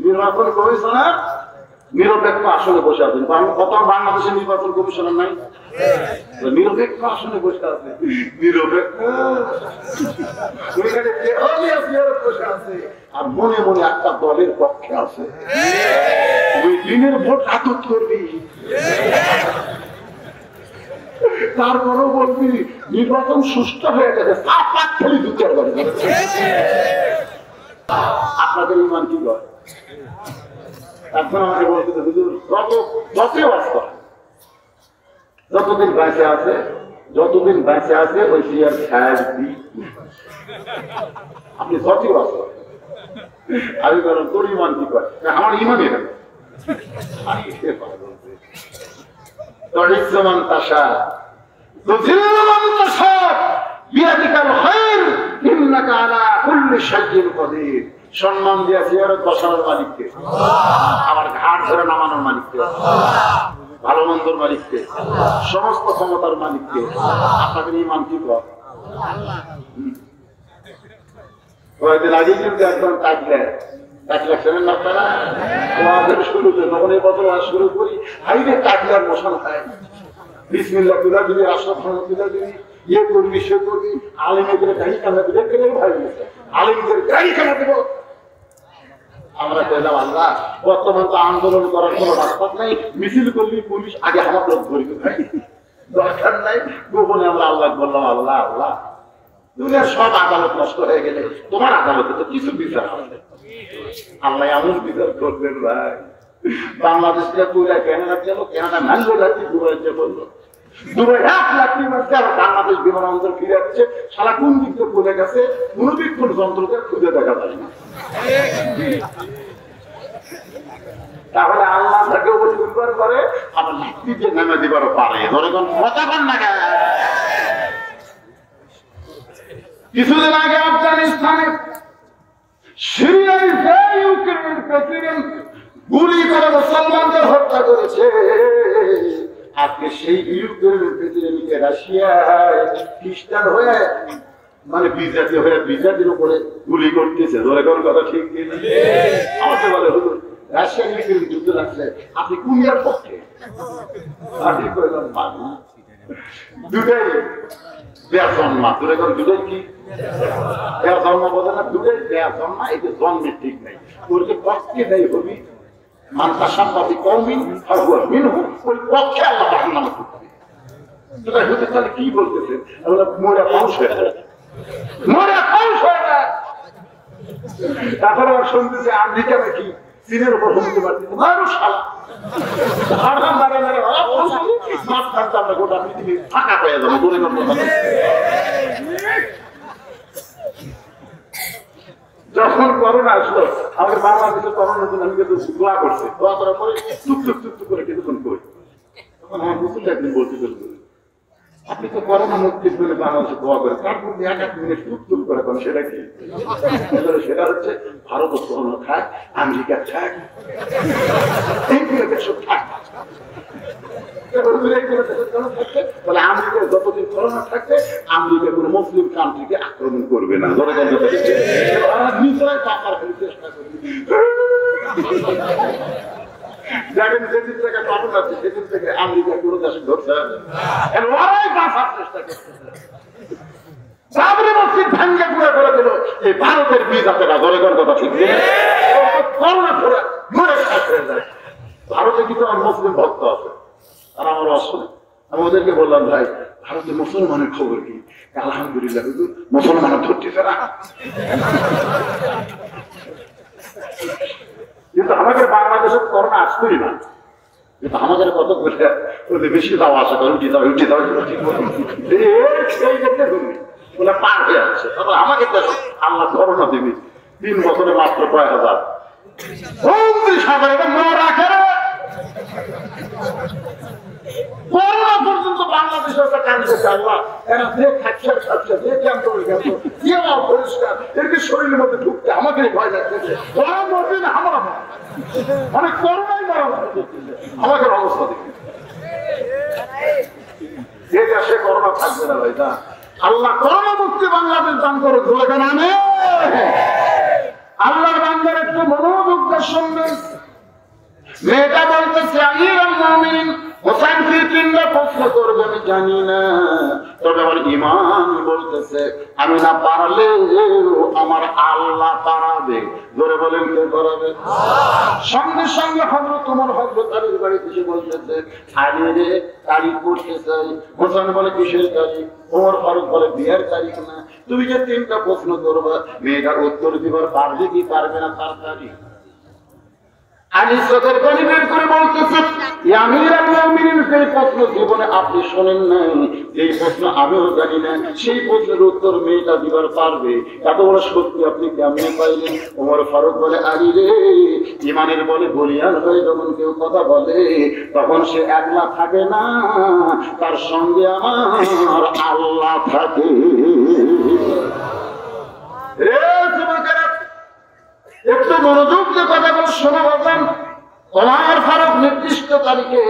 নির্বাচন কমিশনার নিরপেক্ষ আসনে বসে আছেন। কত বাংলাদেশের নির্বাচন কমিশনার নাই? নিরপেক্ষ আসনে বসে আছে। নিরপেক্ষ বসে আছে আর মনে মনে একটা দলের পক্ষে আছে। ওই দিনের ভোট আদত করবি, তারপরেও বলবি নির্বাচন সুষ্ঠু হয়ে গেছে। খেলি দু চার বার আপনাদের ইমান কি করে? এখন আমাকে বলতে হুজুর যতদিন বেঁচে আছে ওই সিয়ার ছায়া দিই আপনি যতই বাস করেন। আমি বলেন তোর ইমান কি করে? আমার ইমান এটা সম্মান দিয়া জিয়ারত বসানোর মালিককে, আমার ঘাট ধরে নামানোর মালিককে, ভালো মন্দর মালিককে, সমস্ত ক্ষমতার মালিককে। আপনাদের ইমান কি কর? কয়েকদিন আগে কিন্তু একদম শুনেন না আপনারা? শুরুতে যখন এই বছর শুরু করি হাইরে কাটলার মশান খায়, বিসমিল্লাহ তুলা দিবি, আশরাফ তুলা দিবি, ইয়ে করবি সে করবি, আলিমের গাড়ি কানা দিলে কেউ ভাই আলিমদের গাড়ি কানা দেব। আমরা কইলাম আল্লাহ বর্তমান তো আন্দোলন করার কোনো রাস্তা নাই, মিছিল করলি পুলিশ আগে আমার লোক ধরিবে ভাই, দরকার নাই। গোপনে আমরা আল্লাহ বললাম আল্লাহ আল্লাহ দুনিয়ার সব আদালত নষ্ট হয়ে গেলে তোমার আদালতে তো কিছু বিচার আছে। আল্লাহ এমন বিচার করবেন ভাই, বাংলাদেশ থেকে পুরা ক্যানাডা গেল, ক্যানাডা মানলো লাঠি দুবাইতে বললো, দুবাই 1 লাখ মারছে, আর বাংলাদেশ বিমানবন্দর ফিরে যাচ্ছে। সারা কোন দিক দিয়ে পড়ে গেছে মনোবীক্ষণ যন্ত্রকে খুঁজে দেখা যায় না। তাহলে আল্লাহ তাকে উপর করে আবার লাঠিকে নেমে দিবারও পারে। ধরে কোন কথা বল না। কিছুদিন আগে আফগানিস্তানে সিরিয়ার ইউক্রেনের প্রেসিডেন্ট গুলি করে মুসলমানদের হত্যা করেছে। আজকে সেই ইউক্রেনের প্রেসিডেন্টকে রাশিয়ায় খ্রিস্টান হয়ে মানে বিজাতির উপরে গুলি করতেছে। ধরে কোন কথা ঠিক কিনা? আমাকে বলে হুজুর রাশিয়া ইউক্রেন যুদ্ধ লাগছে, আপনি কোনটার পক্ষে? আমি কইলাম বাবা দুটাই বেয়া জন্মা। ধরে কোন দুটাই কি বেয়া জন্ম বলে না? দুটাই বেয়া জন্মা, এই যে জন্মের ঠিক নাই। তোর যে পক্ষে দেয় হবি মানতা সাম্পাতি কৌমিন আর মিনহু, ওই পক্ষে আল্লাহ জাহান্নাম করবে। সেটা হতে তাহলে কি বলতেছে? মোরা পাউস হয়ে যায়, মোরা পাউস হয়ে যায়। তারপরে আবার শুনতেছে আমেরিকা নাকি চীনের উপর হুমকি মারতেছে। মানুষ শালা গোটা পৃথিবী ফাঁকা হয়ে যাবে। দূরে যখন করোনা আসলো আমাদের বাংলাদেশের করোনার জন্য আমি কিন্তু দোয়া করছি, দোয়া করার পরে টুক টুক টুক টুক করে কিছুক্ষণ করি। তখন আমার মুসলিম একদিন বলতে আপনি তো করোনা মুক্তির জন্য বাংলাদেশে দোয়া করে, তারপর 1 মিনিট টুক টুক করে করেন। সেটা কি? সেটা হচ্ছে ভারত করোনা থাক, আমেরিকা থাক, এইগুলো দেশও থাক। বলে আমেরিকার যতদিন করোনা থাকবে আমেরিকা কোনো মুসলিম কান্ট্রিকে আক্রমণ করবে না। নিজেরাই টাকার চেষ্টা করবে। দেখেন যেদিন থেকে পালন আছে সেদিন থেকে আমেরিকা কোনো দেশে ধরছে ওরাই বাঁচার চেষ্টা করতেছে। বাবরি মসজিদ ভাঙ্গে পুরো করে দিল এই ভারতের বিজাতেরা। ধরে কোন কথা ঠিক নেই? করোনা পুরো মরে শেষ হয়ে যায়। ভারতে কিন্তু আমার মুসলিম ভক্ত আছে, তারা আমার আসলে আমি ওদেরকে বললাম ভাই ভারতের মুসলমানের খবর কি? আলহামদুলিল্লাহ মুসলমানের ধরতেছে না। কিন্তু আমাদের বাংলাদেশের করোনা আসবেই না, কিন্তু আমাদের কত করে বেশি দাও আশা করে উঠি দাও ঠিক মতো বলে পার হয়ে যাচ্ছে। তবে আমাকে আল্লাহ করোনা দিবি 3 বছরে মাত্র 6,000 করোনা পর্যন্ত বাংলাদেশের একটা কান্দিছে। আল্লাহ এরা যে খাচ্ছে যে ক্যাম্প পরিষ্কার এরকে শরীরের মধ্যে ঢুকতে আমাকে ভয় লাগতেছে। ওরা মরবে না আমরা অনেক করোনাই মারা আমাকে অবস্থা দেখি যে দেশে করোনা থাকবে না ভাই না। আল্লাহ করোনা মুক্তি বাংলাদেশ দান করে ধরে আল্লাহর বান্দার একটু মনোযোগের সঙ্গে ইমান বলতেছে আমি না পারলে আমার আল্লাহ পারাবে। ধরে বলেন কে পারাবে? সঙ্গে সঙ্গে হযরত ওমর হযরত আলীর বাড়িতে এসে বলতেছে আলী রে তারিখ করতে চাই। হোসেন বলে কিসের তারিখ? ওমর ফারুক বলে বিয়ের তারিখ না। তুমি যে 3টা প্রশ্ন করবা মেয়েটার উত্তর দিবার পারবে কি পারবে না তার তারিখ। আলী চোখের পানি বের করে বলতেছে আমিরুল মুমিনিন সেই প্রশ্ন জীবনে আপনি শোনেন নাই, এই প্রশ্ন আমিও জানি না, সেই প্রশ্নের উত্তর মেয়েটা দিবার পারবে। এত বড় সত্যি আপনি কেমনে পাইলেন? ওমর ফারুক বলে আলী রে ইমানের বলে বলিয়ান হয়ে যখন কেউ কথা বলে তখন সে একলা থাকে না, তার সঙ্গে আমার আল্লাহ থাকে। একটু মনোযোগ দিয়ে কথা বলে শোনা বলবেন। ওমর ফারুক নির্দিষ্ট তারিখে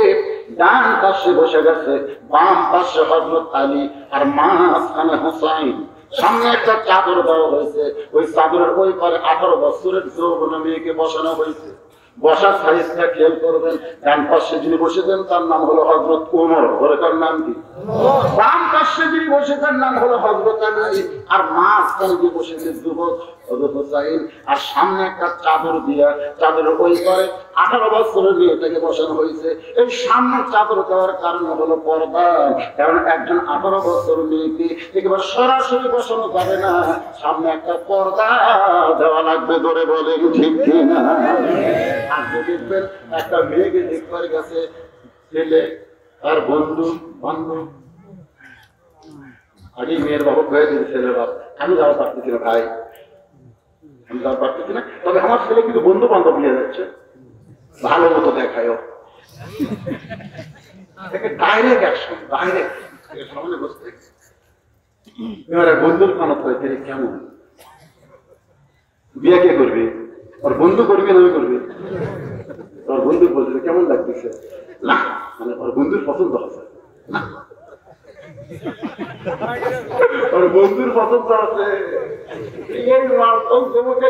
ডান পাশে বসে গেছে, বাম পাশে হযরত আলী আর মাঝখানে হোসাইন। সামনে একটা চাদর দেওয়া হয়েছে, ওই চাদরের ওই পারে 18 বছরের যৌবনা মেয়েকে বসানো হয়েছে। বসার সাইজটা খেয়াল করবেন। ডান পাশে যিনি বসেছেন তার নাম হলো হযরত ওমর, তার নাম কি? বাম পাশে যিনি বসেছেন নাম হলো হযরত আলী, আর মাঝখানে যে বসেছে যুবক হযরত হোসাইন। আর সামনে একটা চাদর দিয়া চাদরের ওই পারে 18 বছরের মেয়েটাকে বসানো হয়েছে। এই সামনে চাদর দেওয়ার কারণ হলো পর্দা, কারণ একজন 18 বছর মেয়েকে একেবারে সরাসরি বসানো যাবে না, সামনে একটা পর্দা দেওয়া লাগবে। ধরে বলেন ঠিক কিনা? আজকে দেখবেন একটা মেয়েকে দেখবার গেছে ছেলে আর বন্ধু বান্ধব, আগে মেয়ের বাবা হয়ে দিয়েছে ছেলের বাপ, আমি যাওয়া পারতেছি না ভাই, আমি যাওয়া পারতেছি না, তবে আমার ছেলে কিন্তু বন্ধু বান্ধব নিয়ে যাচ্ছে, ভালো মতো দেখায় ডাইরেক্ট অ্যাকশন, ডাইরেক্ট সামনে বসতে এবারে বন্ধুর খানত হয়েছে কেমন বিয়ে কে করবি? ওর বন্ধু করবি না আমি করবি? ওর বন্ধু বলছে কেমন লাগতেছে না, মানে ওর বন্ধুর পছন্দ আছে না, ওর বন্ধুর পছন্দ আছে। এই মাল তো জমকে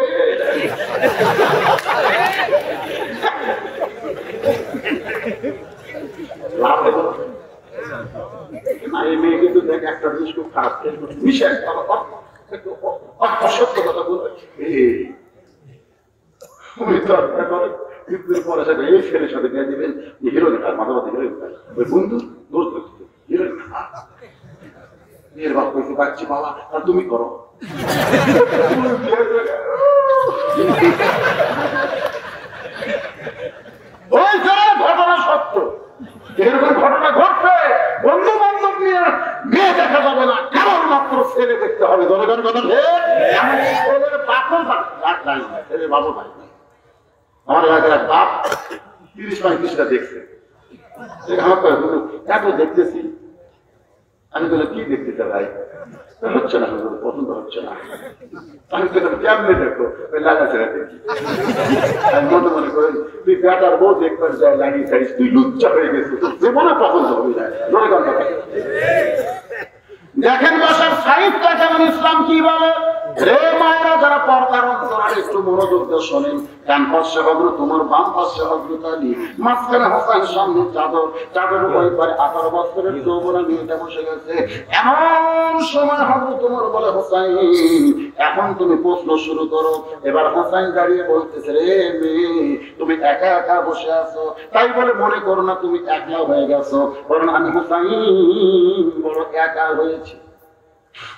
লাভ এই মেয়ে কিন্তু দেখ একটা জিনিস খুব খারাপ বিশেষ অসত্য কথা বলবে। পরে এই ছেলের সাথে বিয়ে দিবেন হিরোইন খায়, মাঝামাঝি হিরোইন খায়, ওই বন্ধু দোষ ধরছে হিরোইন খায়। মেয়ের বাপ কইতে পারছি বাবা তা তুমি করো। ওই ঘটনা সত্য, এরকম ঘটনা ঘটছে। বন্ধু বান্ধব নিয়ে মেয়ে দেখা যাবে না, কেবলমাত্র ছেলে দেখতে হবে। জনগণ কথা ছেলের বাপও নাই, ছেলের বাবু নাই। আমার এলাকার এক বাপ 30-35টা দেখছে, এত দেখতেছি। আমি বলে কি দেখতেছে ভাই? হচ্ছে না, পছন্দ হচ্ছে না। আমি কেমনে দেখো লাগা ছেড়ে দেখি। আমি মনে মনে করি তুই বেটার বউ দেখবার যায় লাগিয়ে ছাড়িস, তুই লুচ্চা হয়ে গেছিস, জীবনে পছন্দ হবে না। দেখেন বসার সাহিত্যটা যেমন ইসলাম কি বলে। রে মায়েরা যারা পর্দার অন্তরালে একটু মনোযোগ দিয়ে শোনেন। ডান পাশে হযরত ওমর, বাম পাশে হযরত আলী, মাঝখানে হোসেন, সামনে চাদর, চাদরের ওই পারে 18 বছরের যৌবনা মেয়েটা বসে গেছে। এমন সময় হযরত ওমর বলে হোসেন এখন তুমি প্রশ্ন শুরু করো। এবার হোসেন দাঁড়িয়ে বলতেছে রে মেয়ে তুমি একা একা বসে আছো, তাই বলে মনে করো না তুমি একলা হয়ে গেছো, বরং আমি হোসেন বড় একা হয়েছি।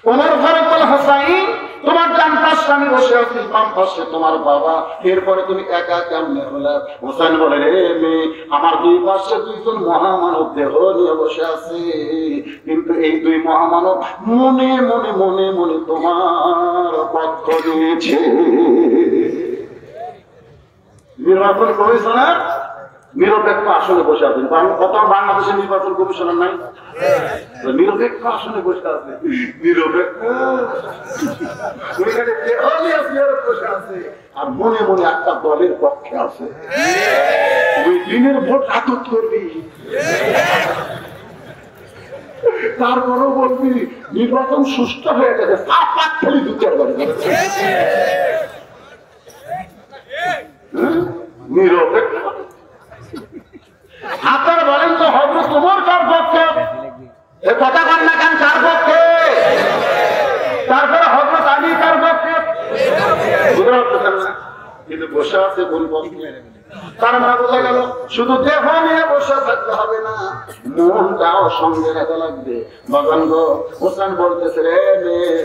ওমর ফারুক বলে হোসাইন তোমার ডান পাশে আমি বসে আছি, বাম পাশে তোমার বাবা, এরপরে তুমি একা কেমনে হলে? হোসেন বলে রে মেয়ে আমার দুই পাশে দুইজন মহামানব দেহ নিয়ে বসে আছে, কিন্তু এই দুই মহামানব মনে মনে মনে মনে তোমার পক্ষ নিয়েছে। নির্বাচন কমিশনার নিরপেক্ষ আসনে বসে আছেন। কত বাংলাদেশের নির্বাচন কমিশনার নাই? নিরপেক্ষ আসনে বসে আছে। নিরপেক্ষ বসে আছে আর মনে মনে একটা দলের পক্ষে আছে। ওই দিনের ভোট আদত করবি, তারপরেও বলবি নির্বাচন সুষ্ঠু হয়ে গেছে, খেলি দু চার বার নিরপেক্ষ। আপনারা বলেন তো হযরত ওমর কার পক্ষে? এ কথা বল না কেন কার পক্ষে? পরিপক্ক। তার মানে বোঝা গেল শুধু দেহ নিয়ে বসে থাকতে হবে না, মনটাও সঙ্গে রাখা লাগবে। বাগান গো হোসেন বলতেছে, রে মেয়ে,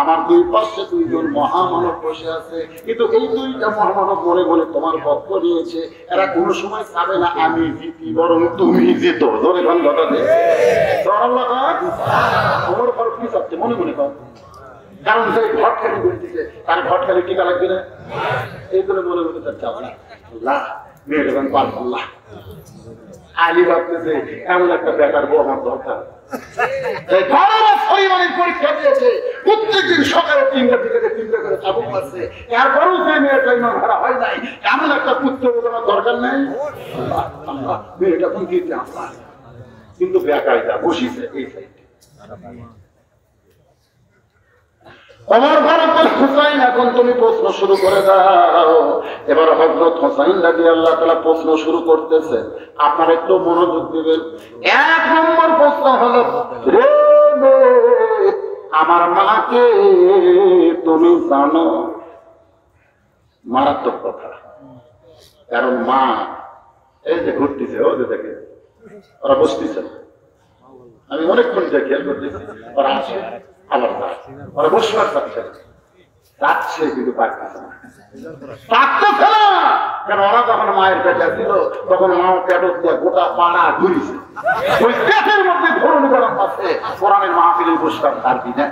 আমার দুই পাশে দুইজন মহামানব বসে আছে, কিন্তু এই দুইটা মহামানব মনে মনে তোমার পক্ষ নিয়েছে। এরা কোনো সময় চাবে না আমি জিতি, বরং তুমি জিতো। ধরে গান কথা দিয়েছে তোমার পর কি চাচ্ছে মনে মনে কর। কারণ সেই ঘট খালি বলতেছে, তার ঘট খালি টিকা লাগবে না, এইগুলো মনে মনে তার চাবে না। আল্লাহ মেয়ের পাল আল্লাহ আলী ভাবতেছে এমন একটা বেকার বউ আমার দরকার। পরীক্ষা দিয়েছে প্রত্যেকদিন সকালে 3টা থেকে 3টা করে চাবুক মারছে, এরপরেও যে মেয়েটা ইমান হারা হয় নাই, এমন একটা পুত্র আমার দরকার নেই। মেয়েটা কোন দিতে আমার কিন্তু বেকায়দা বসিছে এই সাইডে। আমার ভারত হুসাইন, এখন তুমি প্রশ্ন শুরু করে দাও। এবার হযরত হুসাইন রাদিয়াল্লাহু তাআলা প্রশ্ন শুরু করতেছে, আপনারা একটু মনোযোগ দিবেন। 1 নম্বর প্রশ্ন হলো, রে আমার মাকে তুমি জানো? মারাত্মক কথা, কারণ মা এই যে ঘুরতেছে, ও যে দেখে ওরা বসতেছে, আমি অনেকক্ষণ খেয়াল করতেছি, ওরা আছে আবার ওরা বসবার পাচ্ছে যাচ্ছে কিন্তু পারতেছে না, পারতেছে না। কারণ ওরা যখন মায়ের পেটে ছিল তখন মা পেট দিয়ে গোটা পাড়া ঘুরিছে, ওই পেটের মধ্যে ধরুন গরম আছে। কোরআনের মাহফিলে বসতাম তার দিনে,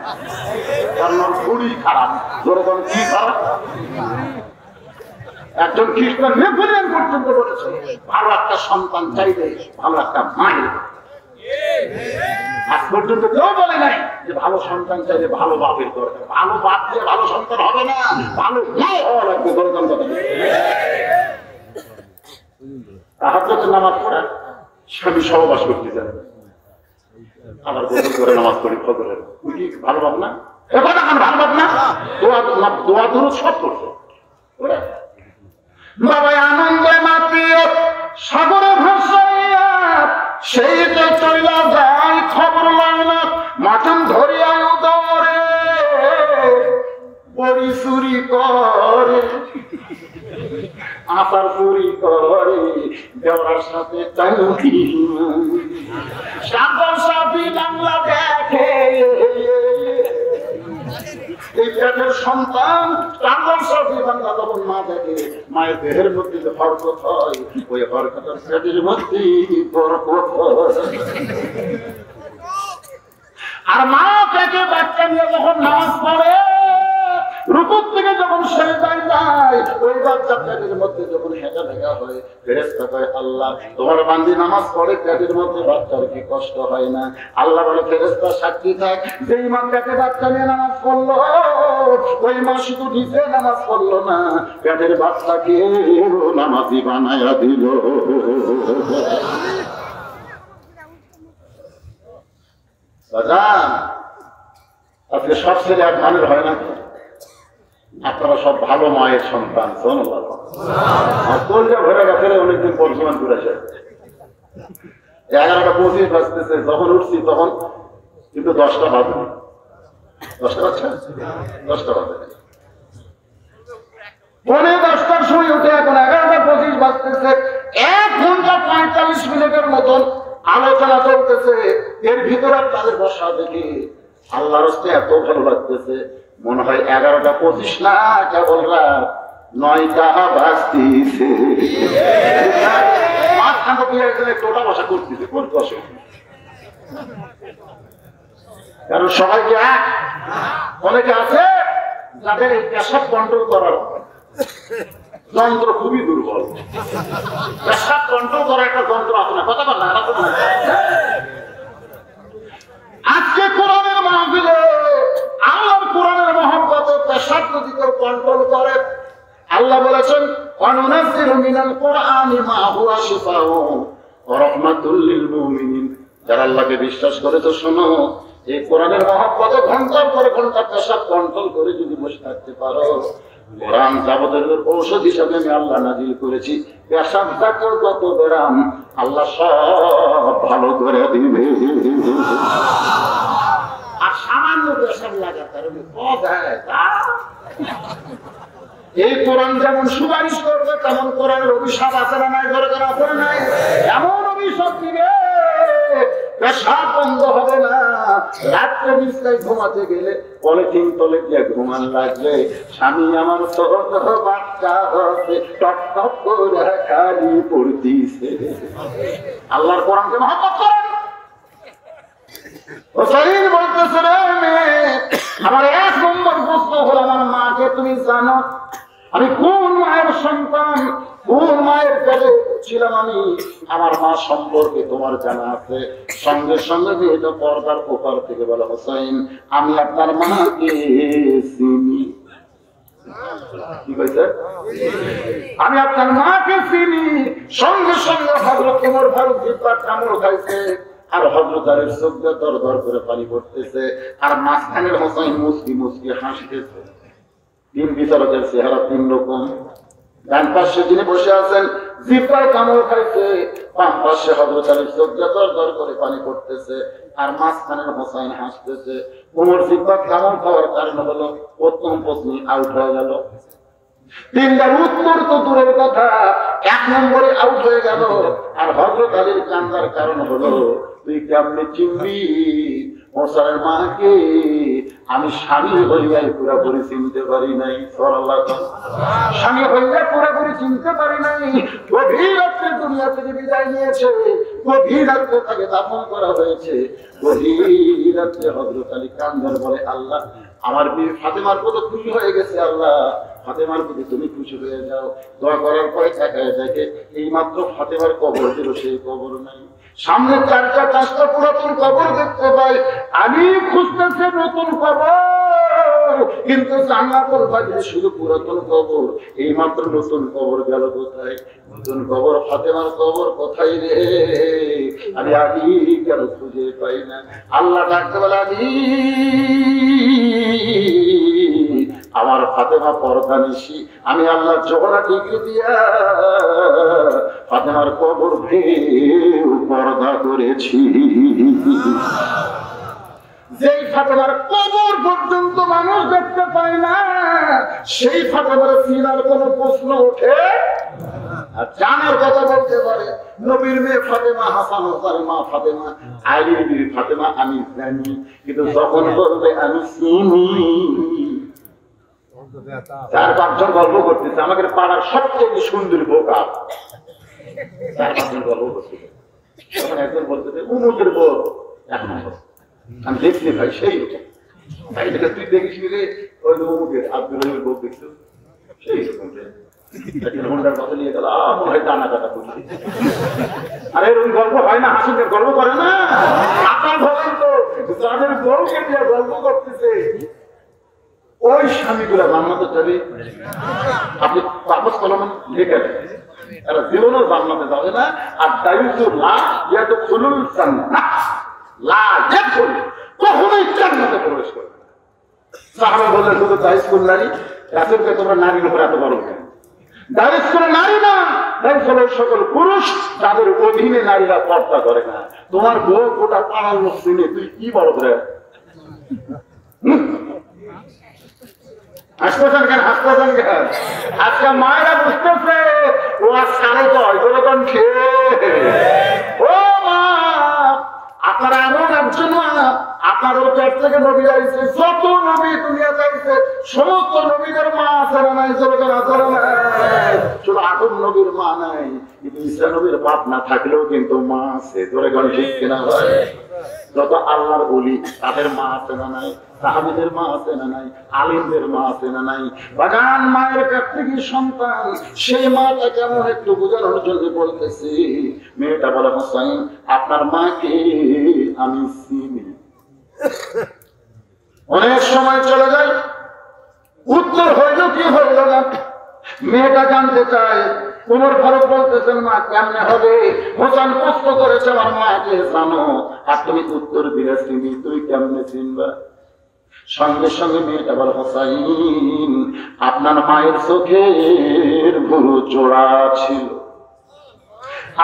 কারণ খুবই খারাপ। ধরুন কি খারাপ, একজন খ্রিস্টান নেপোলিয়ন পর্যন্ত বলেছে ভালো একটা সন্তান চাইলে ভালো একটা মায়ের। আজ পর্যন্ত কেউ বলে নাই যে ভালো সন্তান চাইলে ভালো বাপের দরকার। ভালো বাপ দিয়ে ভালো সন্তান হবে না, ভালো মাও হওয়া লাগবে। দরকার কথা তাহাজ্জুদের নামাজ পড়া স্বামী সহবাস করতে যাবে, আবার গোসল করে নামাজ পড়ি ফজরের, কি ভালো বাপ না? এখন এখন ভালো বাপ না, দোয়া দরুদ সব করছে। বাবা আনন্দে মাতিয়ে সাগরে ভাসাইয়া সেই তো চইলা যায়, খবর লয় না মাটন ধরিয়া উদরে বড়ি চুরি করে, আচার চুরি করে দেওয়ার সাথে সাগর সাপি বাংলা দেখে। এই পেটের সন্তান টাঙ্গল সাপি বাংলা যখন মা দেখে, মায়ের দেহের মধ্যে যে হরকত হয়, ওই হরকতের পেটের মধ্যে বরকত হয়। আর মা পেটে বাচ্চা নিয়ে যখন নামাজ পড়ে, রুকুর থেকে যখন সেজদায় যায়, ওই বাচ্চা পেটের মধ্যে যখন হেঁটা ভেঙা হয়, ফেরেশতা কয় আল্লাহ তোমার বান্দি নামাজ পড়ে, পেটের মধ্যে বাচ্চার কি কষ্ট হয় না? আল্লাহ বলে ফেরেশতা সাক্ষী থাক, যেই মা পেটে বাচ্চা নিয়ে নামাজ পড়লো, ওই মা শুধু নিজে নামাজ পড়লো না, পেটের বাচ্চাকে নামাজি বানায়া দিল। আজকে সব ছেলে এক মানের হয় না, আপনারা সব ভালো মায়ের সন্তান। ভরে গেছে অনেকদিন পরিশ্রম করেছে, 11টা 25 বাজতেছে, যখন উঠছি তখন কিন্তু 10টা বাজে, 10টা বাজছে, 10টা বাজে। 10:45টার সময় উঠে এখন 11টা 25 বাজতেছে, 1 ঘন্টা 45 মিনিটের মতন আলোচনা চলতেছে। এর ভিতরে তাদের বসা দেখি আল্লাহর রাস্তায় এত ভালো লাগতেছে, মনে হয় 11টা 25 না, কেবল রাত 9টা বাজতেছে। টোটা বসা করতেছে, কারণ সবাইকে অনেকে আছে যাদের পেশাব কন্ট্রোল করার যন্ত্র খুবই দুর্বল। পেশাব কন্ট্রোল করার একটা যন্ত্র আছে না, কথা বল না। আজকে কোরআনের মাহফিলে আল্লাহর কোরআনের মহব্বতে পেশাব যদি কেউ কন্ট্রোল করে, আল্লাহ বলেছেন ওয়ানুনাজ্জিলু মিনাল কুরআনি মা হুয়া শিফাউন ওয়া রাহমাতুল লিল মুমিনিন। যারা আল্লাহকে বিশ্বাস করে তো শোনো, এই কোরআনের মহব্বতে ঘন্টার পর ঘন্টা পেশাব কন্ট্রোল করে যদি বসে থাকতে পারো, কোরআন যাবতীয় ঔষধ হিসাবে আমি আল্লাহ নাজিল করেছি। পেশাব জাতীয় যত ব্যারাম আল্লাহ সব ভালো করে দিবে। আর সামান্য পেশাব লাগার কারণে এই কোরআন যেমন সুপারিশ করবে তেমন কোরআনের অভিশাপ আছে না নাই? দরকার আছে না নাই? এমন অভিশাপ দিবে পেশাব বন্ধ হবে না। রাত্রে বিছানায় ঘুমাতে গেলে পলিথিন তলে দিয়ে ঘুমান লাগবে, স্বামী আমার ছোট বাচ্চা হচ্ছে টপ টপ করে খালি পড়তিছে। আল্লাহর কোরআনকে মহব্বত করেন। হোসাইন বলতেছে রে মেয়ে, আমার 1 নম্বর প্রশ্ন হলো আমার মাকে তুমি জানো? আমি কোন মায়ের সন্তান, কোন মায়ের পেটে ছিলাম আমি? আমার মা সম্পর্কে তোমার জানা আছে? সঙ্গে সঙ্গে মেয়েটা পর্দার ওপার থেকে বলে, হোসাইন আমি আপনার মাকে চিনি। কি কইছে? আমি আপনার মাকে চিনি। সঙ্গে সঙ্গে হযরত ওমর ফারুক জিব্বার কামড় খাইছে, আর হযরত আলীর চোখ দিয়ে দর দর করে পানি পড়তেছে, আর মাঝখানের হোসাইন মুস্কি মুস্কি হাসতেছে। 3 বিচারকের চেহারা 3 রকম। ডান পাশে যিনি বসে আছেন জিব্বায় কামড় খাইছে, বাম পাশে হযরত আলীর চোখ দিয়ে দর দর করে পানি পড়তেছে, আর মাঝখানের হোসাইন হাসতেছে। ওমর জিব্বায় কামড় খাওয়ার কারণ হলো প্রথম পত্নী আউট হয়ে গেল। 3টার উত্তর তো দূরের কথা, 1 নম্বরে আউট হয়ে গেল। আর হযরত আলীর কান্দার কারণ হলো, তুই কেমনে চিনবি হোসাইনের মাকে? আমি স্বামী হইয়াই পুরাপুরি চিনতে পারি নাই। স্বামী হইয়া পুরাপুরি চিনতে পারি নাই। গভীর রাত্রে দুনিয়া থেকে বিদায় নিয়েছে, গভীর রাত্রে তাকে দাফন করা হয়েছে। গভীর রাত্রে হযরত আলী কান্দার বলে, আল্লাহ আমার বিবি ফাতেমার কত খুশি হয়ে গেছে, আল্লাহ ফাতেমার প্রতি তুমি খুশি হয়ে যাও। দোয়া করার পরে তাকায় দেখে এই মাত্র ফাতেমার কবর ছিল, সেই কবর নাই। সামনে 4টা 5টা পুরাতন কবর দেখতে পাই। আমি খুঁজতেছে নতুন কবর, কিন্তু জান্নাতুল বাকিতে শুধু পুরাতন কবর। এই মাত্র নতুন কবর গেল কোথায়? নতুন কবর ফাতেমার কবর কোথায় রে? আমি আলী কেন খুঁজে পাই না? আল্লাহ ডাকতে বলে, আলী আমার ফাতেমা পর্দা নিশি, আমি আল্লাহ জোহরা ডিগ্রি দিয়া ফাতেমার কবর পর্দা করেছি। যেই ফাতেমার কবর পর্যন্ত মানুষ দেখতে পায় না, সেই ফাতেমার চিনার কোন প্রশ্ন ওঠে আর জানার কথা বলতে পারে। নবীর মেয়ে ফাতেমা, হাসান হোসেনের মা ফাতেমা, আলীর বিবি ফাতেমা আমি জানি, কিন্তু যখন বলবে আমি চিনি, 4-5 জন গল্প করতেছে আমাকে পাড়ার সবচেয়ে সুন্দর বোকা, 4-5 জন গল্প করতেছে। তখন একজন বলতেছে উমুকের বউ 1 নম্বর। আমি দেখছি ভাই সেই রকম। তাই দেখে তুই দেখিস রে ওই উমুকের আব্দুল রহিমের বউ দেখছো সেই রকম রে। হোন্ডার কথা নিয়ে গেল, মনে হয় টানা কাটা করছি। আরে ওই গল্প হয় না, হাসিদের গল্প করে না। আপনার বলেন তো যাদের বউকে নিয়ে গল্প করতেছে ওই স্বামীগুলা জান্নাতে যাবে। আপনি কাগজ কলমে লিখে দেন, এরা জীবনের জান্নাতে যাবে না। আর দায়িত্ব লা ইয়াত খুলুল জান্নাত, লা ইয়াদখুল, কখনোই জান্নাতে প্রবেশ করবে না। সাহাবা বললেন শুধু দায়িত্ব কোন নারী? রাসূলকে তোমরা নারীর উপর এত বড় কেন? দায়িত্ব কোন নারী না, দায়িত্ব হলো সকল পুরুষ যাদের অধীনে নারীরা পর্দা করে না। তোমার বউ গোটা পাড়ার লোক চিনে, তুই কি বড় করে হাসপাতাল কেন? হাসপাতাল কেন? আজকে মায়েরা বুঝতেছে ও আজ কানে কয় জনগণ খেয়ে। ও মা, আপনারা এমন একজন আপনার ওপর থেকে নবী আইছে, যত নবী দুনিয়া যাইছে সমস্ত নবীদের মা আছে না নাই? জনগণ আছে না নাই? শুধু আদম নবীর মা নাই, কিন্তু ঈসা নবীর বাপ না থাকলেও কিন্তু মা আছে। জনগণ ঠিক কিনা ভাই? যত আল্লাহর ওলি তাদের মা আছে না নাই? সাহাবীদের মা আছে না নাই? আলিমদের মা আছে না নাই? বাগান মায়ের কাছ থেকে সন্তান, সেই মাটা কেমন একটু বোঝানোর জন্য বলতেছি। মেয়েটা বলে, হোসাইন আপনার মাকে আমি চিনি। অনেক সময় চলে যায়, উত্তর হইল কি হইল না। মেয়েটা জানতে চায়। ওমর ফারুক বলতেছেন মা কেমনে হবে? হোসেন প্রশ্ন করেছে আমার মাকে জানো? আর তুমি উত্তর দিলে চিনি, তুই কেমনে চিনবা? সঙ্গে সঙ্গে মেয়েটা বলে, হোসাইন আপনার মায়ের চোখের ভুরু জোড়া ছিল,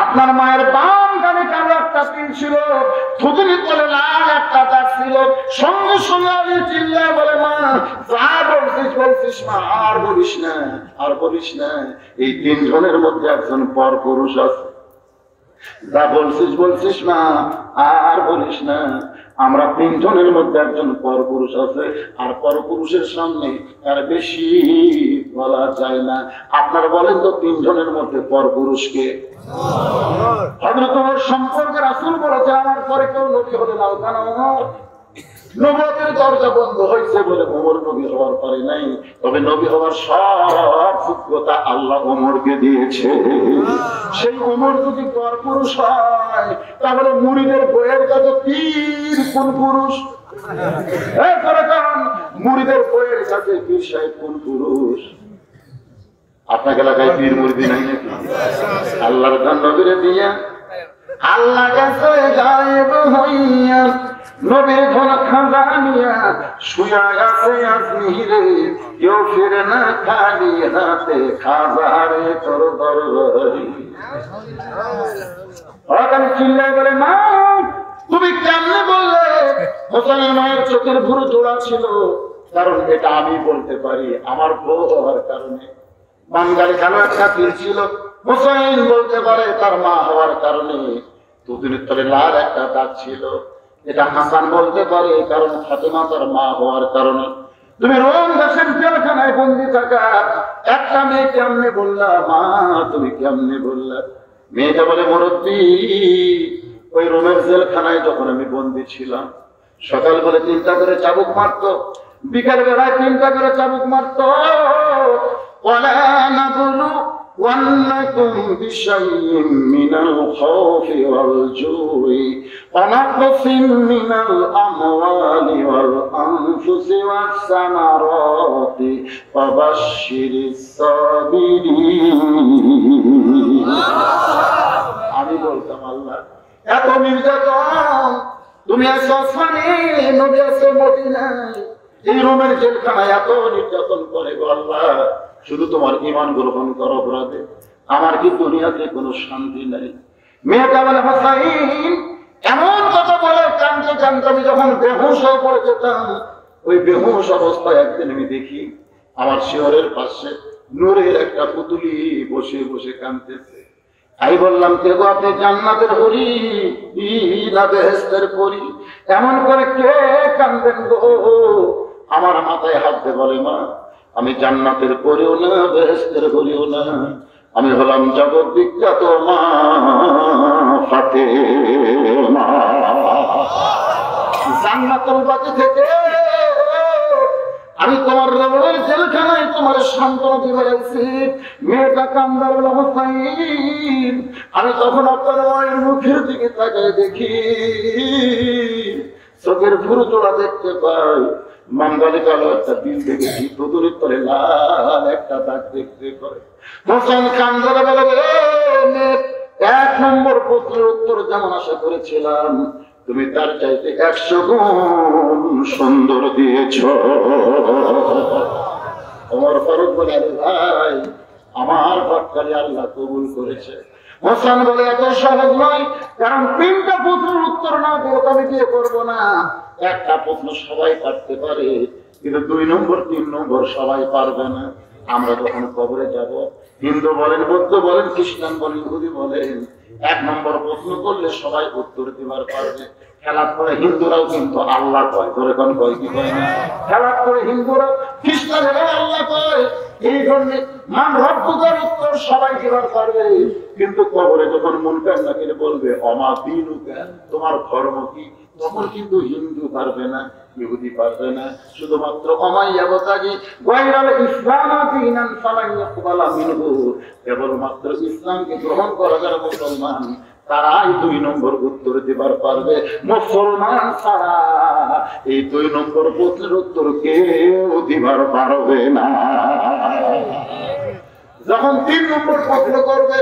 আপনার মায়ের বাম কানে কালো একটা তিল ছিল, থুতনির তলে লাল একটা দাগ ছিল। সঙ্গে সঙ্গে আমি চিল্লায় বলে, মা যা বলছিস মা, আর বলিস না, আর বলিস না। এই তিনজনের মধ্যে একজন পর পুরুষ আছে। যা বলছিস মা, আর বলিস না। আমরা তিনজনের মধ্যে একজন পরপুরুষ আছে, আর পরপুরুষের সামনে আর বেশি বলা যায় না। আপনারা বলেন তো তিনজনের মধ্যে পরপুরুষকে? হযরত ওমর সম্পর্কে রাসূল বলেছে, আমার পরে কেউ নবী হলে না কেন? নবুয়তের দরজা বন্ধ হয়েছে বলে ওমর নবী হওয়ার পারে নাই, তবে নবী হওয়ার সব যোগ্যতা আল্লাহ ওমরকে দিয়েছে। সেই ওমর যদি পরপুরুষ হয়, তাহলে মুরিদের বইয়ের কাছে পীর কোন পুরুষ? মুরিদের বইয়ের কাছে পীর সাহেব কোন পুরুষ? আপনাকে এলাকায় পীর মুরিদি নাই নাকি? আল্লাহর গান নবীরে দিয়া আল্লাহ কাছে গায়েব হইয়া নবীর ধন খাজানিয়া শুয়া আছে আজমিরে, কেউ ফিরে না খালি হাতে, খাজারে তোর দরবারে। ওখানে চিল্লায় বলে, মা তুমি কেমনে বললে? হোসেনের মায়ের চোখের ভুরু জোড়া ছিল, কারণ এটা আমি বলতে পারি, আমার বউ হওয়ার কারণে। বাঙালি খালো একটা তীর ছিল, হোসেন বলতে পারে তার মা হওয়ার কারণে। দুদিনের তলে লাল একটা দাগ ছিল, এটা হাসান বলতে পারে কারণ ফাতেমা তার মা হওয়ার কারণে। তুমি রোম দেশের জেলখানায় বন্দি থাকা একটা মেয়ে কেমনে বললা? মা তুমি কেমনে বললা? মেয়েটা বলে, মুরব্বী ওই রোমের জেলখানায় যখন আমি বন্দি ছিলাম, সকাল বলে 3টা করে চাবুক মারতো, বিকাল বেলায় 3টা করে চাবুক মারতো। ওয়ালা নাবলু وأنكم بشيء من الخوف والجوع ونقص من الأموال والأنفس والثمرات وبشر الصابرين। আমি বলতাম, আল্লাহ এত নির্যাতন, তুমি আছো আসমানে, নবী আছে মদিনায়, এই রোমের জেলখানায় এত নির্যাতন করে গো আল্লাহ, শুধু তোমার ঈমান গ্রহণ করো অপরাধে আমার কি দুনিয়াতে কোনো শান্তি নাই? মেয়েটা বলে, হোসাইন এমন কথা বলে কাঁদতে কাঁদতে আমি যখন বেহুশ হয়ে পড়ে যেতাম, ওই বেহুশ অবস্থায় একদিন আমি দেখি আমার শিয়রের পাশে নূরের একটা পুতুলি বসে বসে কাঁদতেছে। আমি বললাম, কে গো আপনি? জান্নাতের হরি না বেহেশতের পরি? এমন করে কে কাঁদেন গো? আমার মাথায় হাত দিয়ে বলে, মা আমি জান্নাতের পরেও না, বেহেশতের পরেও না, আমি হলাম জগৎ বিখ্যাত মা ফাতেমা। জান্নাতুল বাকি থেকে আমি তোমার রবের জেলখানায় তোমার সান্ত্বনা দিতে পেরেছি। মেয়েটা কান্দা বলে, হোসাইন আমি তখন আপনার মায়ের মুখের দিকে তাকায় দেখি, চোখের ভুরু জোড়া দেখতে পাই, মাঙ্গালি কালো একটা দিন দেখেছি, দুদুরের তলে লাল একটা দাগ দেখতে পাই। হোসেন কান্দা বলে, 1 নম্বর প্রশ্নের উত্তর যেমন আশা করেছিলাম, তুমি তার চাইতে 100 গুণ সুন্দর দিয়েছ। ওমর ফারুক বলে, আরে ভাই আমার ভটকারি আল্লাহ কবুল করেছে। হোসেন বলে, এত সহজ নয়, কারণ 3টা প্রশ্নের উত্তর না দিয়ে আমি বিয়ে করবো না। একটা প্রশ্ন সবাই পারতে পারে, কিন্তু 2 নম্বর 3 নম্বর সবাই পারবে না। আমরা যখন কবরে যাব, হিন্দু বলেন, বৌদ্ধ বলেন, খ্রিস্টান বলেন, ইহুদি বলেন, 1 নম্বর প্রশ্ন করলে সবাই উত্তর দিবার পারবে। খেলার পরে হিন্দুরাও কিন্তু আল্লাহ কয়, ধরে কোন কয় কি কয় না? খেলার পরে হিন্দুরা খ্রিস্টানেরা আল্লাহ কয়, এই জন্য মান রব্বুকার উত্তর সবাই দিবার পারবে। কিন্তু কবরে যখন মুনকার নাকির বলবে, অমা দীনুকা, তোমার ধর্ম কি, তখন কিন্তু হিন্দু পারবে না, ইহুদি পারবে না, শুধুমাত্র অমাইয়াবতাগি গায়রাল ইসলাম দীনান ফালান ইয়াকবালা মিনহু, কেবলমাত্র ইসলামকে গ্রহণ করা যারা মুসলমান, তারাই 2 নম্বর উত্তর দিবার পারবে। মুসলমান ছাড়া এই 2 নম্বর প্রশ্নের উত্তর কেউ দিবার পারবে না। যখন 3 নম্বর প্রশ্ন করবে,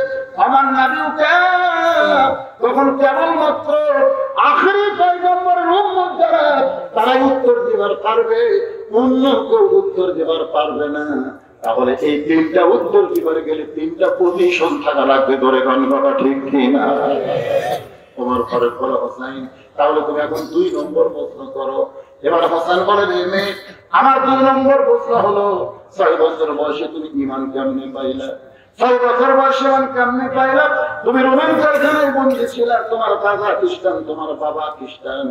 আমার নবীকে, তখন কেবলমাত্র আখেরি পয়গম্বরের উম্মত যারা, তারাই উত্তর দিবার পারবে, অন্য কেউ উত্তর দিবার পারবে না। তাহলে এই 3টা উত্তর দিবার গেলে 3টা পজিশন থাকা লাগবে, ধরে কোন কথা ঠিক কিনা? ওমর ফারুক বলে হোসাইন তাহলে তুমি এখন 2 নম্বর প্রশ্ন করো। এবার হাসান বলে মেয়ে আমার 2 নম্বর প্রশ্ন হলো 6 বছর বয়সে তুমি ঈমান কেমনে পাইলা? 6 বছর বয়সে ঈমান কেমনে পাইলা? তুমি রোমান কারখানায় বন্দী ছিলা, তোমার দাদা খ্রিস্টান, তোমার বাবা খ্রিস্টান,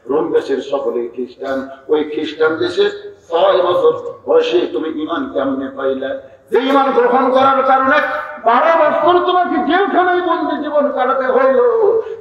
রোম দেশের সকলে খ্রিস্টান, ওই খ্রিস্টান দেশে 6 বছর বয়সে তুমি ঈমান কেমনে পাইলা? যে ঈমান গ্রহণ করার কারণে 12 বছর তোমাকে জেলখানায় বন্দী জীবন কাটাতে হইল,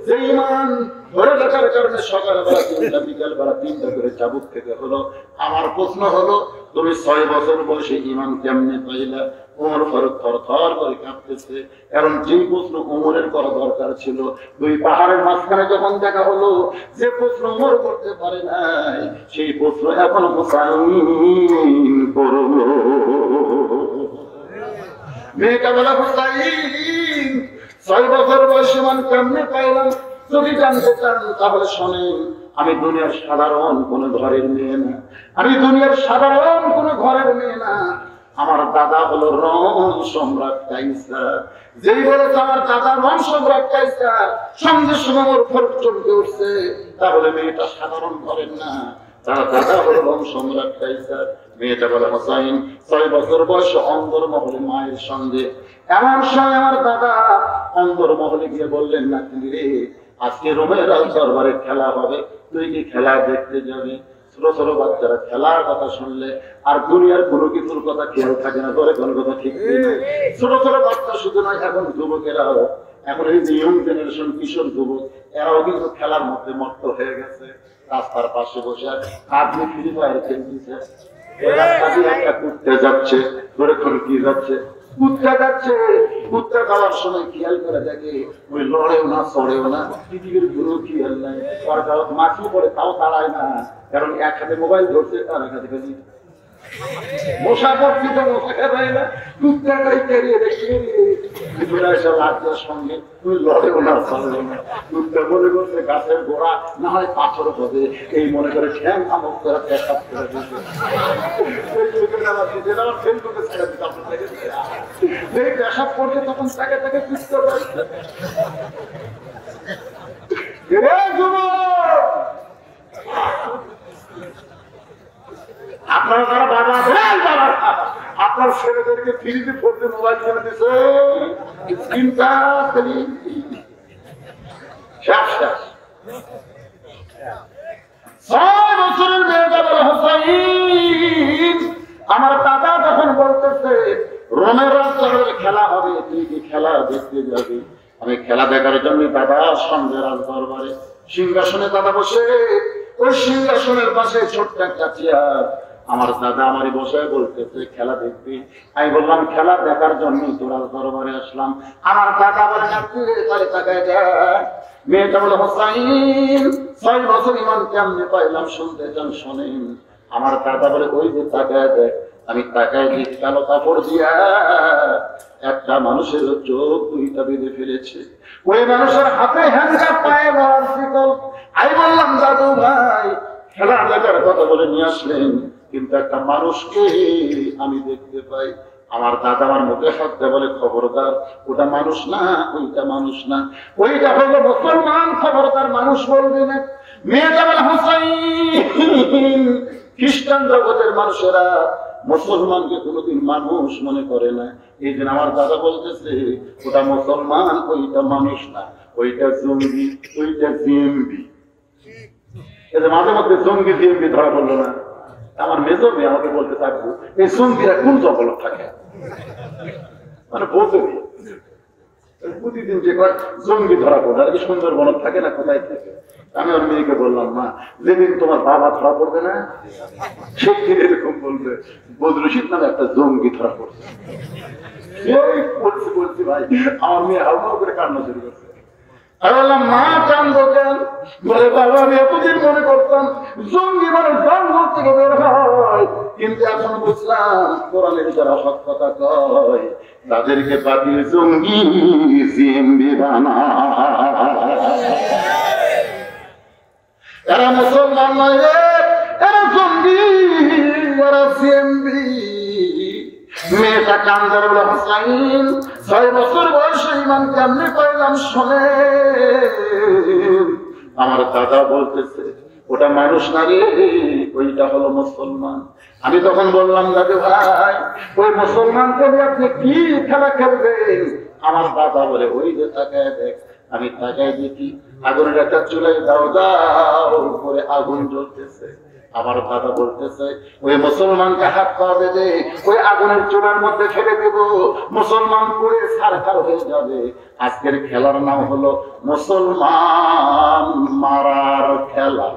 যে ঈমান ধরে রাখার কারণে সকালবেলা 3টা বিকালবেলা 3টা করে চাবুক খেতে হলো। আমার প্রশ্ন হলো তুমি 6 বছর বয়সে ঈমান কেমনে পাইলা? ওমর ফারুক থরথর করে কাঁপতেছে, কারণ যে প্রশ্ন ওমরের করা দরকার ছিল 2 পাহাড়ের মাঝখানে যখন দেখা হলো, যে প্রশ্ন ওমর করতে পারে নাই সেই প্রশ্ন এখন হুসাইন করলো। মেয়েটা বলে হুসাইন 6 বছর বয়সে ঈমান কেমনে পাইলাম যদি জানতে চান তাহলে শোনেন, আমি দুনিয়ার সাধারণ কোন ঘরের মেয়ে না, আমি দুনিয়ার সাধারণ কোন ঘরের মেয়ে না। আমার দাদা হলো রোম সম্রাট কাইসার। যেই বলেছে আমার দাদা রোম সম্রাট কাইসার, সঙ্গে সঙ্গে ওর ফরক চমকে উঠছে, তাহলে মেয়েটা সাধারণ ঘরের না, তার দাদা হলো রোম সম্রাট কাইসার। মেয়েটা বলে হোসাইন 6 বছর বয়সে অন্দরমহলে মায়ের সঙ্গে, এমন সময় আমার দাদা অন্দরমহলে গিয়ে বললেন, নাতনি রে আজকে রোমের দরবারে খেলা হবে, তুই কি খেলা দেখতে যাবি? ছোট ছোট বাচ্চারা খেলার কথা শুনলে আর দুনিয়ার কোনো কিছুর কথা খেয়াল থাকে না, ধরে কোনো কথা ঠিক নেই। ছোট ছোট বাচ্চা শুধু নয়, এখন যুবকেরাও, এখন এই যে ইয়ং জেনারেশন কিশোর যুবক, এরাও কিন্তু খেলার মধ্যে মত্ত হয়ে গেছে। রাস্তার পাশে বসে আপনি ফ্রি ফায়ার খেলতেছে, রাস্তা দিয়ে একটা কুত্তে যাচ্ছে, ধরে কোন কি যাচ্ছে, কুত্তা যাচ্ছে, কুত্তা খাওয়ার সময় খেয়াল করে দেখে ওই লড়েও না চড়েও না, পৃথিবীর কোনো খেয়াল নাই, মাছি পড়ে তাও তাড়ায় না, কারণ এক হাতে মোবাইল ধরছে আর এক হাতে খালি মশা পড়ছে, তো মশা খেয়ে না, কুত্তাটাই কেড়িয়ে রেখে লাগার সঙ্গে ওই লড়েও না চড়েও না, কুত্তা মনে করছে গাছের গোড়া না হয় পাথর হবে, এই মনে করে ঠ্যাং আমক করে পেশাব করে দিয়েছে। পেশাব করছে তখন তাকে তাকে পিছতে পারছে। আপনারা যারা বাবা আছেন, আপনার ছেলেদেরকে ফ্রিতে পড়তে মোবাইল কিনে দিচ্ছে, স্ক্রিনটা খালি শেষ শেষ। 6 বছরের মেয়েটা বলে হোসাইন আমার দাদা তখন বলতেছে রোমের রাজদরবারে খেলা হবে, তুই কি খেলা দেখতে যাবি? আমি খেলা দেখার জন্য দাদার সঙ্গে রাজদরবারে সিংহাসনে দাদা বসে, ওই সিংহাসনের পাশে ছোট্ট একটা চেয়ার, আমার দাদা আমারই বসে বলতেছে খেলা দেখবি? আমি বললাম খেলা দেখার জন্য তো রাজদরবারে আসলাম। আমার দাদা বলে না তাহলে তাকায় যায়। মেয়েটা বলে হোসাইন 6 বছর ঈমান কেমনে পাইলাম শুনতে চান শোনেন। আমার দাদা বলে ওই যে তাকায় দেখ। আমি তাকায় দেখি কালো কাপড় দিয়া একটা মানুষের চোখ 2টা বেঁধে ফেলেছে, ওই মানুষের হাতে হ্যান্ডকাপ, পায়ে লড়ার শিকল। আমি বললাম দাদু ভাই খেলা দেখার কথা বলে নিয়ে আসলেন, কিন্তু একটা মানুষকে আমি দেখতে পাই। আমার দাদা আমার মুখে হাতে বলে খবরদার, ওটা মানুষ না, ওইটা মানুষ না, ওইটা হলো মুসলমান, খবরদার মানুষ বলবি না। মেয়েটা বলে হোসাইন খ্রিস্টান জগতের মানুষেরা মুসলমানকে কোনোদিন মানুষ মনে করে না, এই জন্য আমার দাদা বলতেছে ওটা মুসলমান, ওইটা মানুষ না, ওইটা জঙ্গি, ওইটা জিএমবি। এদের মাঝে মধ্যে জঙ্গি জিএমবি ধরা পড়লো না, আমার মেজর মেয়ে আমাকে বলতে থাকবো এই জঙ্গিরা কোন জঙ্গল থাকে, মানে বলতে প্রতিদিন যে কয় জঙ্গি ধরা পড়ে, আর কি সুন্দরবন থাকে না, কোথায় থাকে। আমি ওর মেয়েকে বললাম মা যেদিন তোমার বাবা ধরা পড়বে না সেদিন এরকম বলবে বদরশিদ নামে একটা জঙ্গি ধরা পড়ছে। বলছি ভাই, আমার মেয়ে হালমাল করে কান্না শুরু করছে। আমি বললাম মা কান্দো কেন? বলে বাবা আমি এতদিন মনে করতাম জঙ্গি মানে জঙ্গল থেকে বের হয়, কিন্তু এখন বুঝলাম কোরআনের যারা হক কথা কয় তাদেরকে বাতিল জঙ্গি জিএমবি বানায়। এরা মুসলমান নয় রে, এরা জঙ্গি, এরা জিএমবি। মেয়েটা কান্দে বলে, হুসাইন 6 বছর বয়সে ঈমান কেমনে পাইলাম শোনে। আমার দাদা বলতেছে, ওটা মানুষ না রে, ওইটা হলো মুসলমান। আমি তখন বললাম, দাদু ভাই ওই মুসলমানকে নিয়ে আপনি কি খেলা খেলবেন? আমার দাদা বলে, ওই যে তাকায় দেখ। আমি তাকায় দেখি আগুনের একটা চুলাই দাও দাও করে আগুন জ্বলতেছে। আমার দাদা বলতেছে, ওই মুসলমানকে হাত পা বেঁধে ওই আগুনের চুলার মধ্যে ফেলে দেব, মুসলমান পুড়ে ছারখার হয়ে যাবে। আজকের খেলার নাম হলো মুসলমান মারার খেলা।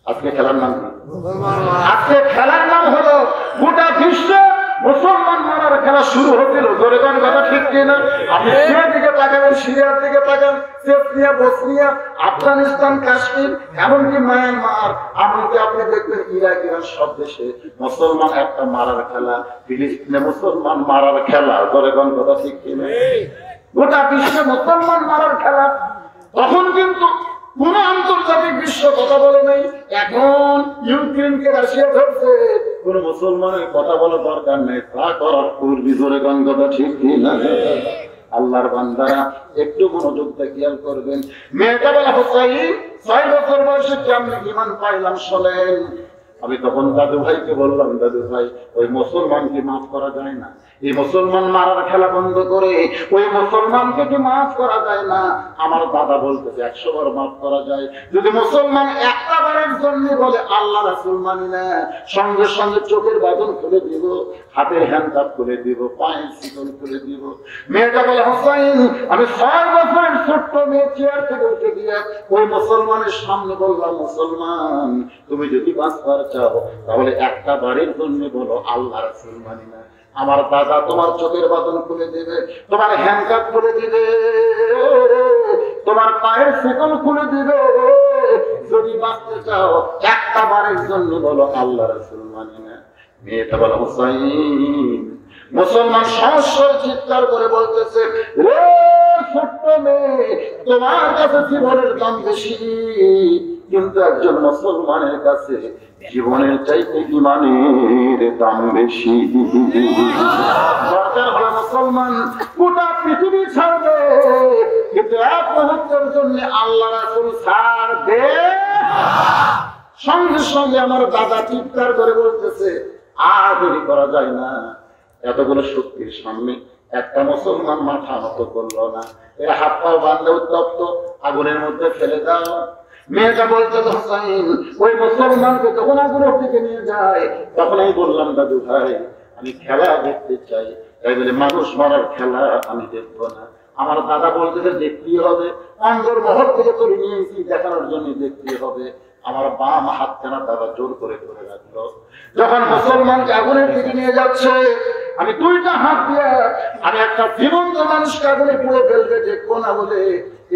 আজকে খেলার নাম কি? আজকে খেলার নাম হলো গোটা বিশ্বে মুসলমান মারার খেলা শুরু হচ্ছিল। জোরে কোন কথা ঠিক কিনা? আপনি সিরিয়ার দিকে তাকাবেন, সিরিয়ার দিকে তাকান, চেচনিয়া, বসনিয়া, আফগানিস্তান, কাশ্মীর, এমনকি মায়ানমার, এমনকি আপনি দেখবেন ইরাক, ইরান, সব দেশে মুসলমান একটা মারার খেলা, ফিলিস্তিনে মুসলমান মারার খেলা। জোরে কোন কথা ঠিক কিনা? গোটা বিশ্বে মুসলমান মারার খেলা। তখন কিন্তু কোন আন্তর্জাতিক বিশ্ব কথা বলে নাই। এখন ইউক্রেনকে রাশিয়া ধরছে, কোন মুসলমানের কথা বলার দরকার নেই। তা করার পূর্বে জোরে গান কথা ঠিক কিনা? আল্লাহর বান্দারা একটু মনোযোগ দিয়ে খেয়াল করবেন। মেয়েটা বলা, হুসাইন 6 বছর বয়সে কেমন ঈমান পাইলাম শোনেন। আমি তখন দাদু ভাইকে বললাম, দাদু ভাই ওই মুসলমানকে মাফ করা যায় না? এই মুসলমান মারার খেলা বন্ধ করে ওই মুসলমানকে কি মাফ করা যায় না? আমার দাদা বলতেছে 100 বার মাফ করা যায়। যদি মুসলমান একটা বারের জন্য বলে আল্লাহ রাসূল মানি না, সঙ্গে সঙ্গে চোখের বাঁধন খুলে দিব, হাতের হ্যান্ডকাপ খুলে দিব, পায়ের শিকল খুলে দিব। মেয়েটা বলে, হুসাইন আমি 6 বছরের ছোট্ট মেয়ে চেয়ার থেকে উঠে দিয়ে ওই মুসলমানের সামনে বললাম, মুসলমান তুমি যদি বাঁচবার চাও তাহলে একটা বারের জন্য বলো আল্লাহ রাসূল মানি না। আমার দাদা তোমার চোখের বাঁধন খুলে দিবে, তোমার হ্যান্ডকাপ খুলে দিবে, তোমার পায়ের শিকল খুলে দিবে। যদি বাঁচতে চাও একটা বারের জন্য বলো আল্লাহ রাসূল মানি না। মেয়েটা বলো, হুসাইন মুসলমান সমস্যার চিৎকার করে বলতেছে, রে ছোট্ট মেয়ে তোমার কাছে জীবনের দাম বেশি, কিন্তু একজন মুসলমানের কাছে জীবনের চাইতে ঈমানের দাম বেশি। দরকার হলো মুসলমান গোটা পৃথিবী ছাড়বে, কিন্তু এক মুহূর্তের জন্য আল্লাহ রাসূল ছাড়বে। সঙ্গে সঙ্গে আমার দাদা চিৎকার করে বলতেছে, আর দেরি করা যায় না। এতগুলো শক্তির সামনে একটা মুসলমান মাথা নত করলো না। এরা হাত পা বাঁধলে উত্তপ্ত আগুনের মধ্যে ফেলে দাও। মেয়েটা বলতে, হুসাইন ওই মুসলমানকে যখন আগুনের দিকে নিয়ে যায় তখন আমি বললাম, দাদু ভাই আমি খেলা দেখতে চাই। তাই বলে মানুষ মারার খেলা আমি দেখবো না। আমার দাদা বলতে দেখতেই হবে, অন্দর মহল থেকে করে নিয়েছি দেখানোর জন্য দেখতেই হবে। আমার বাম হাতখানা দাদা জোর করে ধরে রাখলো। যখন মুসলমানকে আগুনের দিকে নিয়ে যাচ্ছে, আমি 2টা হাত দিয়ে আমি একটা জীবন্ত মানুষকে আগুনে পুড়ে ফেলবে দেখবো না বলে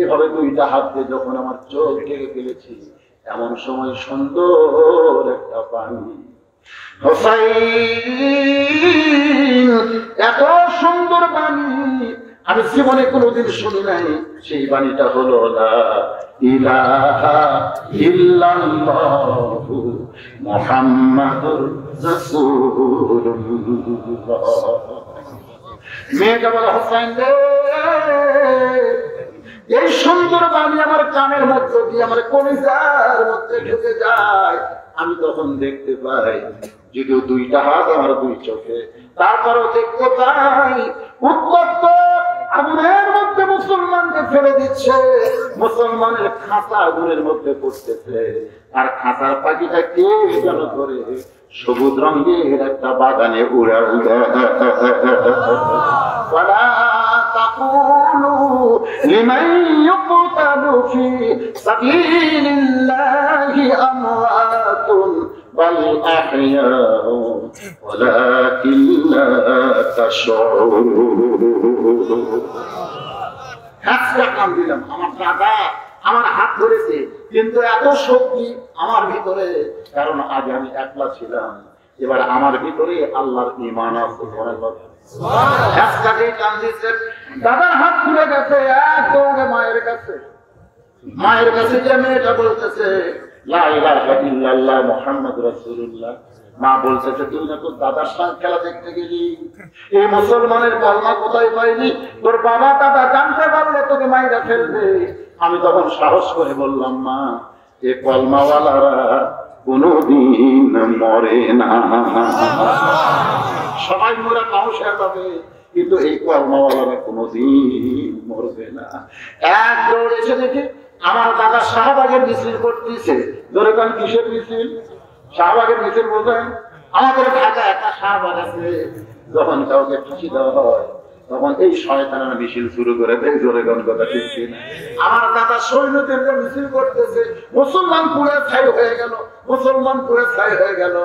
এভাবে 2টা হাত দিয়ে যখন আমার চোখ ঢেকে ফেলেছি, এমন সময় সুন্দর একটা পানি, হুসাইন এত সুন্দর বাণী আমি জীবনে কোনোদিন শুনি নাই। সেই বাণীটা হলো লা ইলাহা ইল্লাল্লাহু মুহাম্মাদুর রাসূলুল্লাহ। মেয়েটা বলে, হুসাইন রে এই সুন্দর বাণী আমার কানের মধ্যে দিয়ে আমার কলিজার মধ্যে ঢুকে যায়। আমি তখন দেখতে পাই, যদিও 2টা হাত আমার 2 চোখে, তারপরও দেখতে পাই উত্তপ্ত আগুনের মধ্যে মুসলমানকে ফেলে দিচ্ছে। মুসলমানের খাঁচা আগুনের মধ্যে পড়তেছে, আর খাঁচার পাখিটা কে যেন ধরে সবুজ রঙের একটা বাগানে উড়ে উড়ে। لمن يقتل في سبيل الله أموات بل أحياء ولكن لا تشعرون। কাম দিলাম, আমার দাদা আমার হাত ধরেছে, কিন্তু এত শক্তি আমার ভিতরে, কারণ আগে আমি একলা ছিলাম, এবার আমার ভিতরে আল্লাহর ঈমান আছে। দাদার হাত খুলে গেছে, এক দৌড়ে মায়ের কাছে। মায়ের কাছে যে মেয়েটা বলতেছে লা ইলাহা ইল্লাল্লাহ মুহাম্মাদুর রাসূলুল্লাহ, মা বলছে যে তুই না তোর দাদার সঙ্গে খেলা দেখতে গেলি, এই মুসলমানের কলমা কোথায় পাইনি, তোর বাবা দাদা জানতে পারলে তোকে মাইরা ফেলবে। আমি তখন সাহস করে বললাম, মা এ কলমাওয়ালারা কোনদিন মরে না, সবাই মোরা নওশার পাবে, কিন্তু এই কলমাওয়ালারা কোনদিন মরবে না। এক দৌড় এসে দেখে আমার দাদা শাহবাগের মিছিল করতেছে। ধরে কারণ কিসের মিছিল? শাহবাগের মিছিল বোঝেন? আমাদের ঢাকা একটা শাহবাগ আছে, যখন কাউকে ফাঁসি দেওয়া হয় তখন এই শয়তানের মিছিল শুরু করে দেয়। জোরে গান কথা ঠিক না? আমার দাদা সৈন্যদের মিছিল করতেছে, মুসলমান পুরে ছাই হয়ে গেল, মুসলমান পুরে ছাই হয়ে গেল।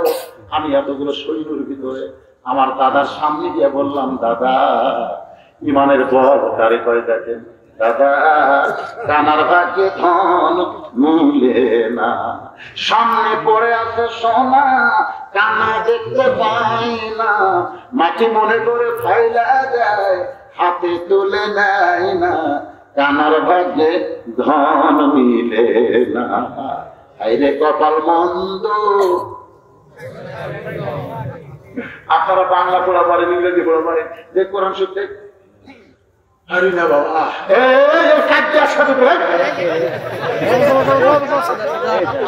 আমি এতগুলো সৈন্যের ভিতরে আমার দাদার সামনে গিয়ে বললাম, দাদা ইমানের বল কারে কয় দেখেন, দাদা কানার ভাগ্যে ধন মিলে না, সামনে পড়ে আছে সোনা কানা দেখতে পাই না, মাটি মনে করে ফাইলা যায় হাতে তুলে নেয় না, কানার ভাগ্যে ধন মিলে না, আইরে কপাল মন্দ। আপনারা বাংলা পড়া পারেন, ইংরেজি পড়া পারেন, যে কোরআন শুনতে আরে না বাবা,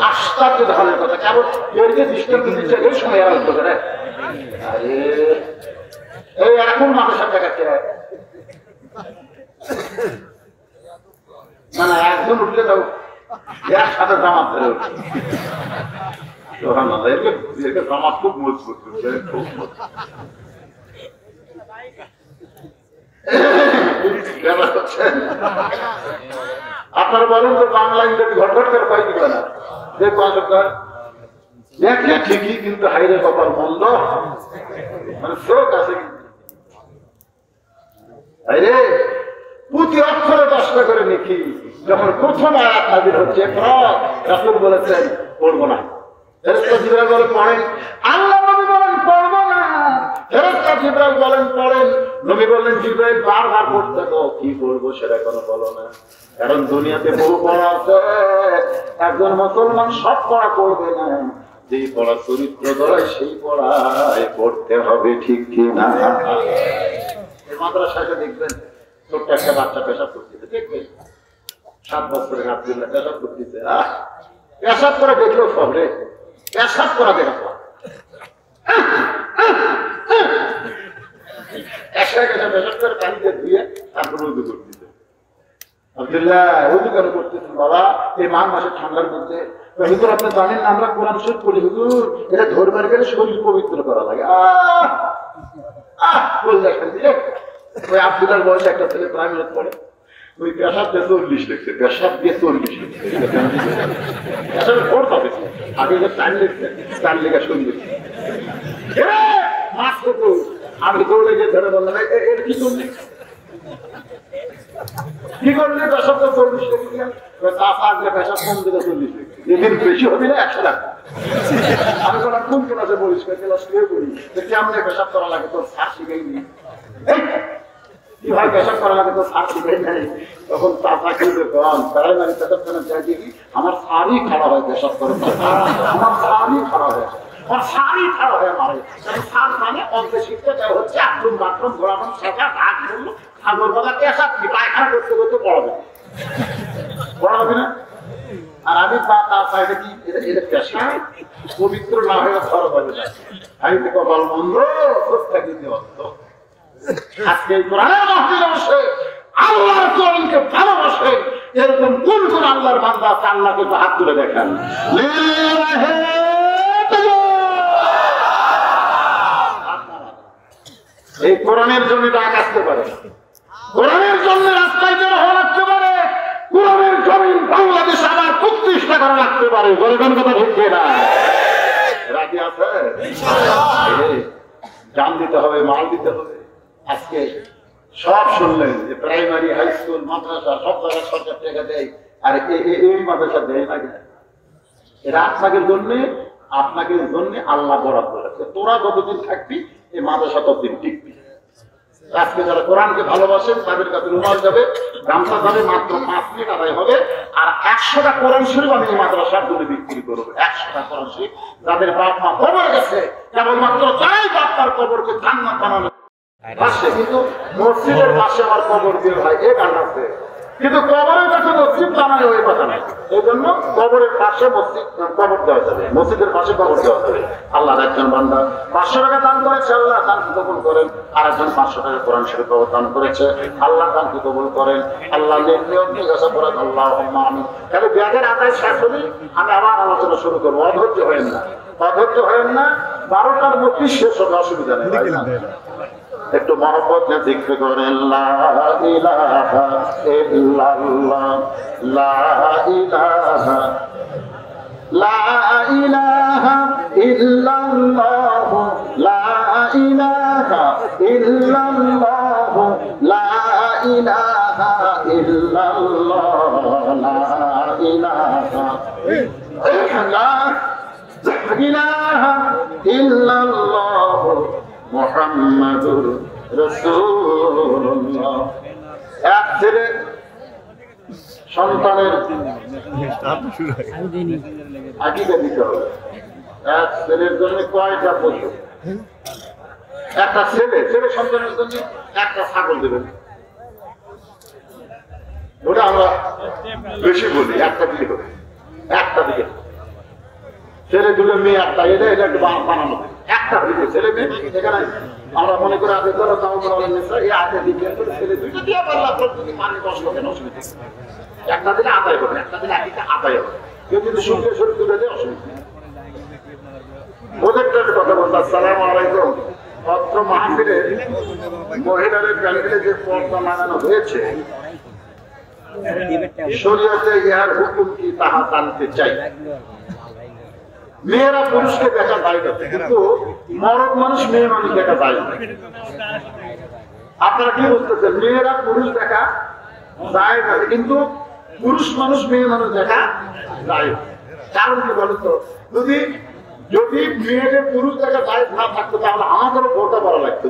আশ্চর্য ধরনের কথা, কেমন দৃষ্টান্ত দিচ্ছে এই সময় আরম্ভ করে। আরে এই এখন মানুষের দেখাচ্ছে না, না একজন উঠলে তো একসাথে জামাত ধরে উঠছে, জামাত খুব মজবুত, খুব মজবুত। আপনারা বলেন তো বাংলা ইংরেজি ঘটঘট করে পাই দিবে না, দেখলে ঠিকই কিন্তু হাইরে কপাল মন্দ, মানে চোখ আছে হাইরে প্রতি অক্ষরে 10টা করে লিখি। যখন প্রথম আয়াত নাযিল হচ্ছে রাসূল বলেছেন পড়বো না, ফেরেশতা জিবরাইল বলে পড়েন, আল্লাহ নবী বলেন পড়বো না, ফেরেশতা জিবরাইল বলেন পড়েন, নবী বললেন জিবরাইল বারবার পড়তে তো কি করবো সেটা কোনো বলো না, কারণ দুনিয়াতে বহু পড়া আছে, একজন মুসলমান সব পড়া পড়বে না, যেই পড়া চরিত্র ধরায় সেই পড়ায় পড়তে হবে, ঠিক কিনা? এই মাদ্রাসায় দেখবেন ছোট্ট একটা বাচ্চা পেশাব করতেছে, দেখবেন 7 বছরের আব্দুল্লাহ পেশাব করতেছে, পেশাব করা দেখলেও সব রে, পেশাব করা দেখা পেশাব করে পানিতে ধুয়ে তারপর উজু করতেছে। আব্দুল্লাহ উজু কেন করতেছেন বাবা? এই মাসে ঠান্ডার মধ্যে। হুজুর আপনি জানেন না আমরা কোরআন শরীফ পড়ি হুজুর, এটা ধরবার গেলে শরীর পবিত্র করা লাগে। ওই আব্দুল্লাহর বয়সে একটা ছেলে প্রাইমারি পড়ে, ওই পেশাব দিয়ে 40 লিখছে, পেশাব দিয়ে 40 লিখছে, পেশাবের পর পাবে আগে যে টাইম লিখছে তার লেখা শুনবে। আমি দৌড়ে গিয়ে ধরে বললাম এর কি করলি, কি করলি? পেশাব দিয়ে 40 লিখছিলাম, পেশাব কম দিকে 40 লিখছি, এদের বেশি হবে না 100 টাকা। আমি বললাম কোন ক্লাসে পড়িস? ক্লাস 2 পড়ি। কেমন পেশাব করা লাগে তোর স্যার শিখাইনি, কিভাবে পেশাব করা লাগে তোর স্যার শিখাই নাই। তখন চাচা কিন্তু প্রাইমারি পেশাবখানা যাই দেখি আমার সারই খারাপ হয়, পেশাব করে আমার সারই খারাপ হয়, আমার সারই খারাপ হয় মারে। সার মানে অল্পে শিখতে হচ্ছে বাথরুম বাথরুম ঘোরানো শেখা ভাগ করলো ঠাকুর বলা পেশাব কি পায়খানা করতে করতে পড়াবে পড়াবে না। আর আমি তার সাইডে কি এটা পেশা পবিত্র না হয়ে খরচ হবে না, আমি তো কপাল মন্দ দিতে অর্থ। আজকে এই কোরআনের মাহফিলে বসে আল্লাহর কোরআনকে ভালোবাসে এরকম কোন কোন আল্লাহর বান্দা আছে? আল্লাহকে তো হাত তুলে দেখান। এই কোরআনের জন্য ডাক আসতে পারে, কোরআনের জন্য রাস্তায় বের হওয়া লাগতে পারে, কোরআনের জমিন বাংলাদেশ আবার প্রতিষ্ঠা করা লাগতে পারে। বলবেন কথা ঠিক না? রাজি আছে? জান দিতে হবে, মাল দিতে হবে। আজকে সব শুনলেন যে প্রাইমারি হাই স্কুল মাদ্রাসা সব জায়গায় সরকার টাকা দেয়, আর এই মাদ্রাসা দেয় না কেন? এরা আপনাকে জন্য আল্লাহ বরাদ্দ করেছে। তোরা যতদিন থাকবি এই মাদ্রাসা ততদিন টিকবি। আজকে যারা কোরআনকে ভালোবাসেন তাদের কাছে রুমাল যাবে, গামছা যাবে, মাত্র 5 মিনিট আদায় হবে। আর 100টা কোরআন শরীফ আমি এই মাদ্রাসার জন্য বিক্রি করবো। 100টা কোরআন শরীফ যাদের বাপ মা কবর গেছে, কেবলমাত্র তাই বাপ মার কবরকে জান্নাত বানানো পাশে, কিন্তু মসজিদের পাশে আমার কবর দিয়ে ভাই এ গান আছে, কিন্তু কবরের কাছে মসজিদ বানায় ওই কথা নাই। এই জন্য কবরের পাশে মসজিদ কবর দেওয়া যাবে, মসজিদের পাশে কবর দেওয়া যাবে। আল্লাহর একজন বান্দা 500 টাকা দান করেছে, আল্লাহ দানকে কবুল করেন। আর একজন 500 টাকা কোরআন শরীফ দান করেছে, আল্লাহ দানকে কবুল করেন। আল্লাহ নিয়ম জিজ্ঞাসা করেন, আল্লাহুম্মা আমিন। তাহলে ব্যাগের আদায় শেষ হলে আমি আবার আলোচনা শুরু করবো। অধৈর্য হয়েন না, অধৈর্য হয়েন না। 12টার মধ্যে শেষ হবে, অসুবিধা নেই। একটু মহব্বত নিয়ে জিক্র করেন, লা ইলাহা ইল্লাল্লাহ, লা ইলাহা, লা ইলাহা ইল্লাল্লাহ, লা ইলাহা ইল্লাল্লাহ, লা ইলাহা ইল্লাল্লাহ, লা ইলাহা ইল্লাল্লাহ মুহাম্মাদুর রাসূলুল্লাহ। এক ছেলে সন্তানের আকিকা দিতে হবে। এক ছেলের জন্য কয়টা পশু? একটা ছেলে সন্তানের জন্য একটা ছাগল দেবেন। ওটা আমরা বেশি বলি, একটা দিকে হবে, একটা দিকে। ছেলে দুটো মেয়ে একটা, এটা একটু বানানো একটা দিকে ছেলে মেয়ে। এখানে আমরা মনে করে আগে করো তাও এই আগে দিকে ছেলে দুইটা দিয়ে পারলাম, পানি কষ্ট কেন, অসুবিধা একটা দিলে আদায় হবে, একটা দিলে একটা আদায় হবে। কেউ যদি শুনতে শুরু তুলে দেয় অসুবিধা। প্রজেক্টের কথা বলতে আসসালামু আলাইকুম। অত্র মাহফিলে মহিলাদের প্যান্ডেলে যে পর্দা লাগানো হয়েছে, শরীয়তে ইহার হুকুম কি তাহা জানতে চাই। মেয়েরা পুরুষকে দেখা যায় না, কিন্তু মরদ মানুষ মেয়ে মানুষ দেখা যায় না। আপনারা কি বুঝতেছেন? মেয়েরা পুরুষ দেখা যায় না, কিন্তু পুরুষ মানুষ মেয়ে মানুষ দেখা যায়। কারণ কি বলতো? যদি মেয়েদের পুরুষ দেখা যায় না থাকতো, তাহলে আমাদেরও বোরকা পরা লাগতো।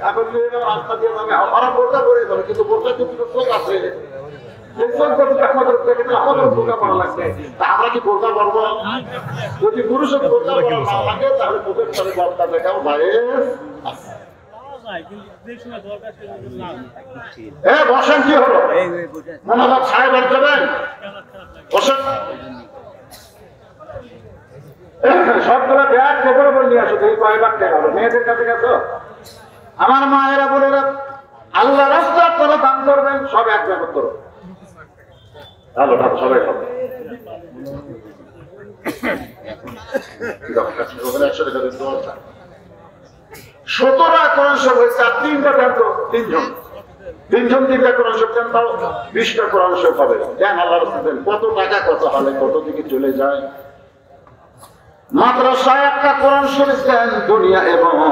এখন মেয়েরা রাস্তা দিয়ে যাবে, আমরা বোরকা পরে যাবে, কিন্তু বোরকা কিন্তু চোখ আছে, আমরা কি বোরকা পরবো? যদি পুরুষের বোরকা পরা না থাকে, তাহলে মুখের সাথে বর্তা দেখাও বসেন। কি হলো মনে হয় ছায় বের করবেন? বসেন। সবগুলো ব্যাগ পেপার বলে নিয়ে আসো, এই কয়েকবার টাকা হলো। মেয়েদের কাছে গেছো? আমার মায়েরা বলে আল্লাহ রাস্তা আপনারা দান করবেন, সব এক ব্যাগ করো। ভালো ভালো, সবাই ভালো। 17টা কোরআন শরীফ হয়েছে, আর 3টা দেন তো, তিনজন 3টা কোরআন শরীফ দেন, তাও 20টা কোরআন শরীফ হবে। দেন আল্লাহ রাস্তা দেন। কত টাকা কত হলে কত দিকে চলে যায়। মাদ্রাসায় একটা কোরআন শরীফ দেন, দুনিয়া এবং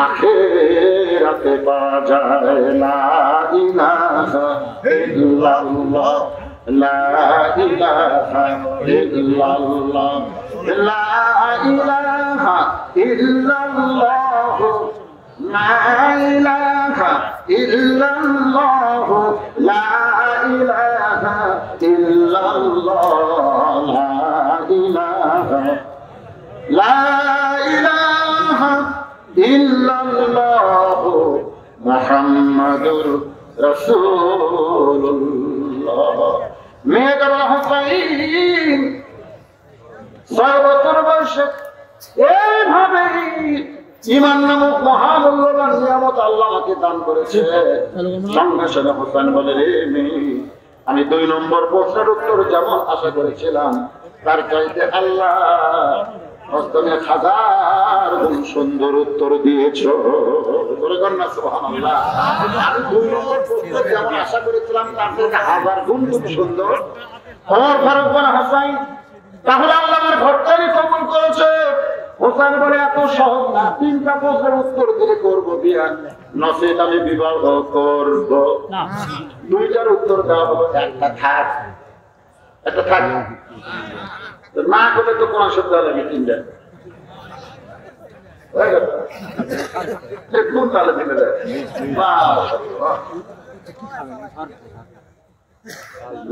আখিরাতে পাওয়া যায়। লা ইলাহা ইল্লাল্লাহ, লা ইলাহা ইল্লাল্লাহ, লা ইলাহা ইল্লাল্লাহ, লা ইলাহা ইল্লাল্লাহ, লা ইলাহা ইল্লাল্লাহ, লা ইলাহা ইল্লাল্লাহ মুহাম্মাদুর রাসূলুল্লাহ। মেয়েটা হুসাইন 6 বছর বয়সে এইভাবে ঈমান নামক মহামূল্যবান নিয়ামত আল্লাহ আমাকে দান করেছে। সঙ্গে সঙ্গে হুসাইন বলে, রে মেয়ে, আমি 2 নম্বর প্রশ্নের উত্তর যেমন আশা করেছিলাম, তার চাইতে আল্লাহ 1000 গুণ সুন্দর উত্তর দিয়েছ। আমি 2 নম্বর প্রশ্ন যেমন আশা করেছিলাম, তার থেকে 1000 গুণ খুব সুন্দর। ওমর ফারুক বলে, হাসান তাহলে আল্লাহ আমার ঘরটাই কবুল করেছে। হোসেন বলে, এত সহজ না, 3টা প্রশ্নের উত্তর দিলে করবো বিয়া, নচেত আমি বিবাহ করব। 2টার উত্তর দেওয়া হলো, একটা থাক না করলে তো কোরআন শব্দ লাগে 3টা। কোন তালে দিলে দেয়?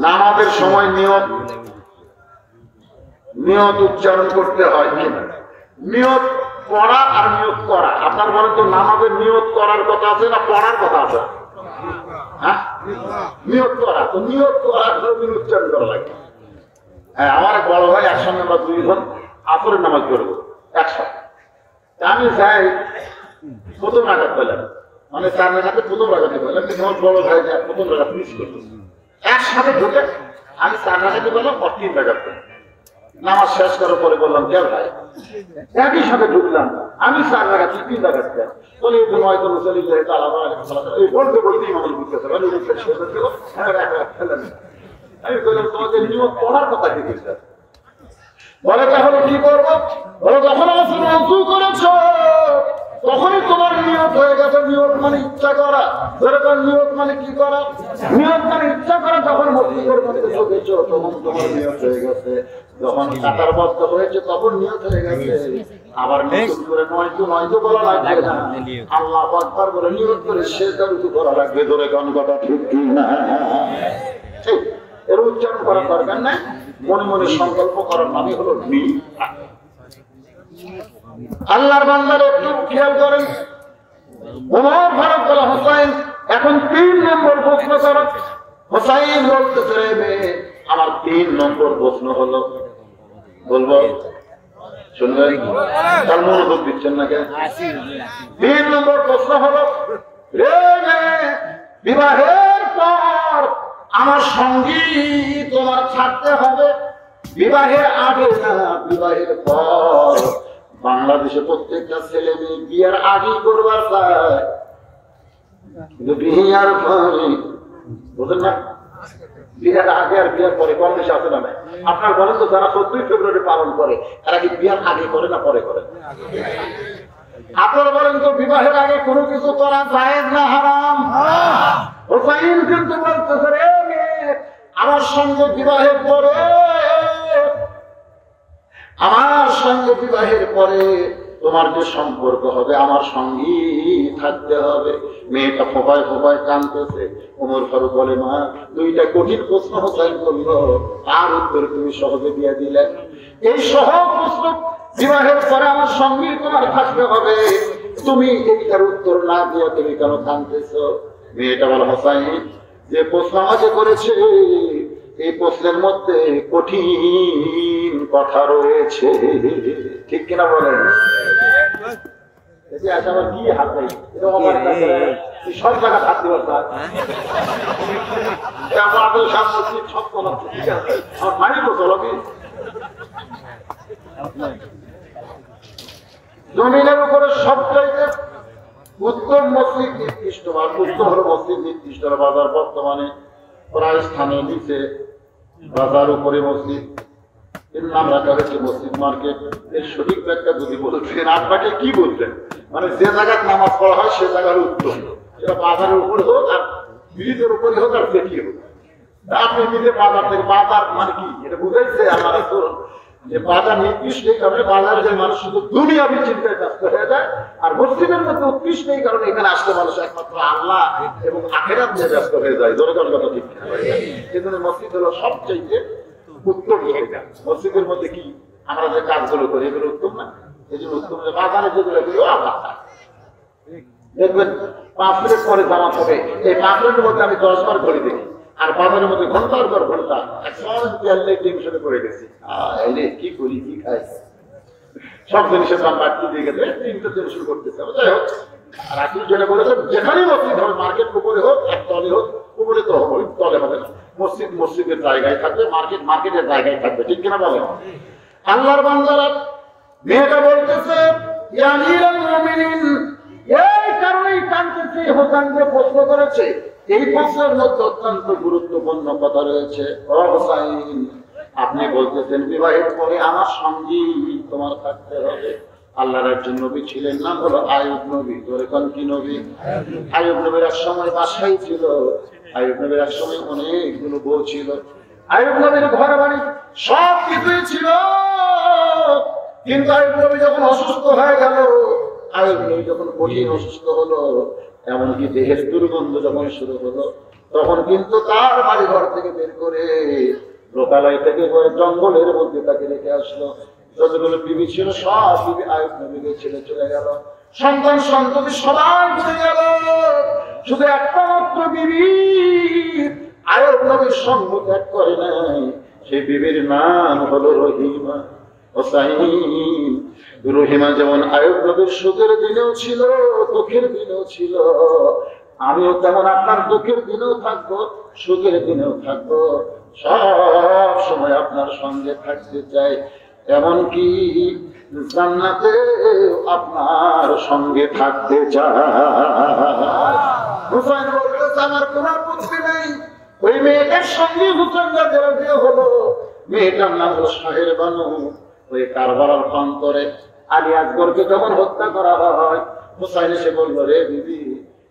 নামাজের সময় নিয়ত উচ্চারণ করতে হয় কিনা? নিয়ত পড়া আর নিয়ত করা, আপনার বলেন তো নামাজের নিয়ত করার কথা আছে না পড়ার কথা আছে? হ্যাঁ, নিয়ত করা, তো নিয়ত করার উচ্চারণ করা লাগে। হ্যাঁ, আমার বড় ভাই একসঙ্গে আমরা 2 জন আসরের নামাজ পড়বো একসাথে। আমি যাই প্রথম রাকাত পেলাম, মানে 4 রাকাতে প্রথম রাকাতে পেলাম, কিন্তু আমার বড় ভাই যায় প্রথম রাকাত মিস করলো। একসাথে ঢুকে আমি 4 রাকাতে পেলাম, 3 রাকাত পেলাম। নামাজ শেষ করার পরে বললাম কে ভাই, একই সাথে ঢুকলাম, আমি 4 রাকাত 3 রাকাত পেলাম। বলি হয়তো চলে যায় তালা এই বলতে বলতেই মানুষ বুঝতেছে আমি বললাম তোমাদের নিয়ম পড়ার কথা কি বলছে? বলে তাহলে কি করবো? বলে যখন অজু করেছো তখনই তোমার নিয়ত হয়ে গেছে। নিয়ত মানে ইচ্ছা করা। যেরকম নিয়ত মানে কি করা? নিয়ত মানে ইচ্ছা করা। যখন মসজিদের মধ্যে ঢুকেছো তখন তোমার নিয়ত হয়ে গেছে। যখন কাটার বদ্ধ হয়েছে তখন নিয়ত হয়ে গেছে। আবার নতুন করে নয়তো বলা লাগবে না, আল্লাহু আকবার বলে নিয়ত করে সেজদা রুকু করা লাগবে। ধরে গান কথা ঠিক না? ঠিক, এর উচ্চারণ করার দরকার নাই, মনে মনে সংকল্প করার নামই হলো নিয়ত। আল্লাহর বান্দারা একটু খেয়াল করেন। ওমর ফারুক বলে হোসেন এখন 3 নম্বর প্রশ্ন করো। হোসেন বলতেছে আমার 3 নম্বর প্রশ্ন হলো, বলবো শুনবেন? তার মনোযোগ দিচ্ছেন না কেন? 3 নম্বর প্রশ্ন হলো রে বিবাহের পর আমার সঙ্গী তোমার ছাড়তে হবে, বিবাহের আগে না বিবাহের পর। বাংলাদেশে প্রত্যেকটা ছেলে মেয়ে বিয়ের আগেই করবার চায়, কিন্তু বিয়ের পরে বুঝলেন না, বিয়ের আগে আর বিয়ের পরে কম বেশি আছে না? আপনার বলেন তো যারা 14 ফেব্রুয়ারি পালন করে তারা কি বিয়ের আগে করে না পরে করে? আপনারা বলেন তো বিবাহের আগে কোনো কিছু করা জায়েজ না হারাম? হোসাইন কিন্তু বলতেছে রে আমার সঙ্গে বিবাহের পরে, আমার সঙ্গে বিবাহের পরে তোমার যে সম্পর্ক হবে আমার সঙ্গী থাকতে হবে। মেয়েটা ফোপায় ফোপায় কাঁদতেছে। ওমর ফারুক বলে মা 2টা কঠিন প্রশ্ন হোসাইন করলো, আর উত্তর তুমি সহজে দিয়ে দিলে। এই সহজ প্রশ্ন বিবাহের পরে আমার সঙ্গী তোমার থাকতে হবে, তুমি এইটার উত্তর না দিয়ে তুমি কেন কাঁদতেছো? মেয়েটা বলে হোসাইন যে প্রশ্ন আমাকে করেছে এই প্রশ্নের মধ্যে কঠিন কথা রয়েছে, ঠিক কিনা বলেন? আবার কি হাত নেই সব জায়গা হাত দিবার জমিনের উপরে সবচাইতে উত্তম মসজিদ নির্দিষ্ট, উত্তম হলো মসজিদ নির্দিষ্ট বাজার। বর্তমানে প্রায় স্থানে নিচে বাজার, উপরে মসজিদ, এর নাম রাখা হয়েছে মসজিদ মার্কেট। এর সঠিক ব্যাখ্যা যদি বলছেন আপনাকে কি বলছেন, মানে যে জায়গায় নামাজ পড়া হয় সে জায়গার উত্তম, এটা বাজারের উপরে হোক আর ব্রিজের উপরে হোক আর দেখি হোক। আপনি নিজে বাজার থেকে, বাজার মানে কি এটা বুঝাইছে আমার যে বাজার নির্দিষ্ট এই কারণে বাজারে যে মানুষ শুধু দুনিয়াবি চিন্তায় ব্যস্ত হয়ে যায়, আর মসজিদের মধ্যে উৎকৃষ্ট এই কারণে এখানে আসলে মানুষ একমাত্র আল্লাহ এবং আখিরাত নিয়ে ব্যস্ত হয়ে যায়। জনগণ কথা ঠিক না, কিন্তু মসজিদ হলো সবচেয়ে উত্তম জায়গা। মসজিদের মধ্যে কি আমরা যে কাজগুলো করি এগুলো উত্তম না? এই জন্য উত্তম বাজারে যেগুলো করি আল্লাহ দেখবেন 5 মিনিট পরে জামা হবে, এই 5 মিনিটের মধ্যে আমি 10 বার ঘড়ি দেখি, আর বাজারের মধ্যে ঘন্টার পর ঘন্টা টেনশনে পড়ে গেছি, কি করি কি খাই, সব জিনিসের দাম বাড়তি দিয়ে গেছে, টেনশন করতেছে। যাই হোক, আর আপনি যেটা বলেছেন যেখানেই মসজিদ হবে, মার্কেট উপরে হোক এক তলে হোক, উপরে তো হবে, তলে হবে না। মসজিদ মসজিদের জায়গায় থাকবে, মার্কেট মার্কেটের জায়গায় থাকবে, ঠিক কিনা বলেন? আল্লাহর বান্দারা মেয়েটা বলতেছে এই কারণেই কাঁদতেছে, হোসেন যে প্রশ্ন করেছে এই প্রশ্নের মধ্যে অত্যন্ত গুরুত্বপূর্ণ কথা রয়েছে। ও হোসাইন, আপনি বলতেছেন বিবাহের পরে আমার সঙ্গী তোমার থাকতে হবে। আল্লাহর একজন নবী ছিলেন, নাম হলো আইয়ুব নবী। এখন কি নবী? আইয়ুব নবীর এক সময় বাসাই ছিল, আইয়ুব নবীর এক সময় অনেকগুলো বউ ছিল, আইয়ুব নবীর ঘর বাড়ি সব কিছুই ছিল। কিন্তু আইয়ুব নবী যখন অসুস্থ হয়ে গেল আয়ুব নবী যখন কঠিন অসুস্থ হলো, এমনকি দেহের দুর্গন্ধ যখন শুরু হলো, তখন কিন্তু তার বাড়ি ঘর থেকে বের করে লোকালয় থেকে জঙ্গলের মধ্যে তাকে রেখে আসলো। যতগুলো বিবি ছিল সব বিবি আয়ুব নবীকে ছেড়ে চলে গেল, সন্তান সন্ততি সবাই চলে গেল, শুধু একটা মাত্র বিবি আয়ুব নবীর সঙ্গ ত্যাগ করে নাই। সেই বিবির নাম হলো রহিমা। রহিমা যেমন আয়ুব নবীর সুখের দিনেও ছিল, দুঃখের দিনেও ছিল, আমিও তেমন আপনার দুঃখের দিনেও থাকবো, সুখের দিনেও থাকবো, সব সময় আপনার সঙ্গে থাকতে চাই, এমনকি জান্নাতে আপনার সঙ্গে থাকতে চাই। হুসাইন বলতেছে আমার কোন আপত্তি নেই। ওই মেয়েটার সঙ্গে হুসাইনরা যারা বিয়ে হলো, মেয়েটার নাম হলো শাহের বানু। ওই কারবালার প্রান্তরে আলী আকবরকে যখন হত্যা করা হয়, হুসাইন এসে বলল, রে বিবি,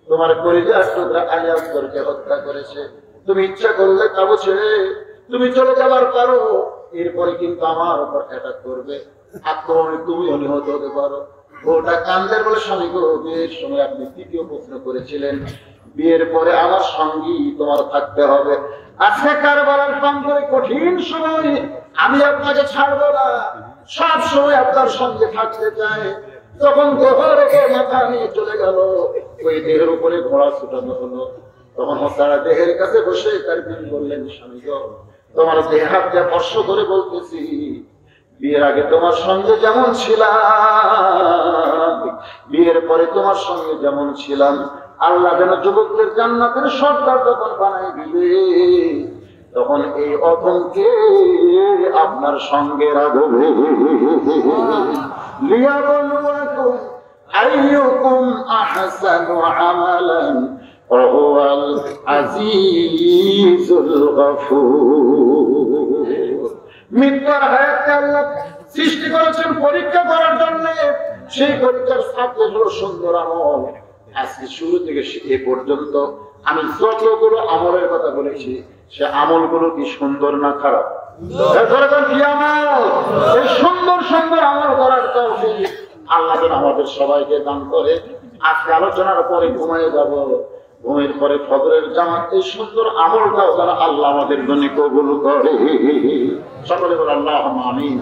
তোমার কলিজার টুকরা আলী আকবরকে হত্যা করেছে, তুমি ইচ্ছা করলে কাবু ছেড়ে তুমি চলে যাবার পারো, এরপরে কিন্তু আমার উপর অ্যাটাক করবে, আক্রমণে তুমিও নিহত হতে পারো। ওটা কান্দের বলে, স্বামী গো, বিয়ের সময় আপনি তৃতীয় প্রশ্ন করেছিলেন, বিয়ের পরে আমার সঙ্গী তোমার থাকতে হবে। আজকে কারবালার প্রান্তরে কঠিন সময়, আমি আপনাকে ছাড়বো না, সব সময় আপনার সঙ্গে থাকতে চাই। যখন দেহ রেখে মাথা নিয়ে চলে গেল, ওই দেহের উপরে ঘোড়া ছুটানো হলো। তখন তারা দেহের কাছে বসে তার দিন বললেন, স্বামী গো, তোমার দেহ হাতে স্পর্শ করে বলতেছি, বিয়ের আগে তোমার সঙ্গে যেমন ছিলাম, বিয়ের পরে তোমার সঙ্গে যেমন ছিলাম, আল্লাহ যেন যুবকদের জান্নাতের সর্দার যখন বানাই দিবে, তখন এই অতঙ্কে আপনার সঙ্গে রাখবে। লিয়াবলুয়াকুম আইয়ুকুম আহসানু আমালান ওয়া হুয়াল আজিজুল গফুর। মৃত্যুর হায়াতকে আল্লাহ সৃষ্টি করেছেন পরীক্ষা করার জন্য। সেই পরীক্ষার সাথে হলো সুন্দর আমল। আজকে শুরু থেকে এ পর্যন্ত আমি যতগুলো আমলের কথা বলেছি, সে আমলগুলো কি সুন্দর না খারাপ? কি আমল? এই সুন্দর সুন্দর আমল করার তৌফিক আল্লাহ যেন আমাদের সবাইকে দান করে। আজকে আলোচনার পরে ঘুমিয়ে যাব, ঘুমের পরে ফজরের জামাত, এই সুন্দর আমলটাও যেন আল্লাহ আমাদের জন্য কবুল করে। সকলে বলে আল্লাহুম্মা আমিন।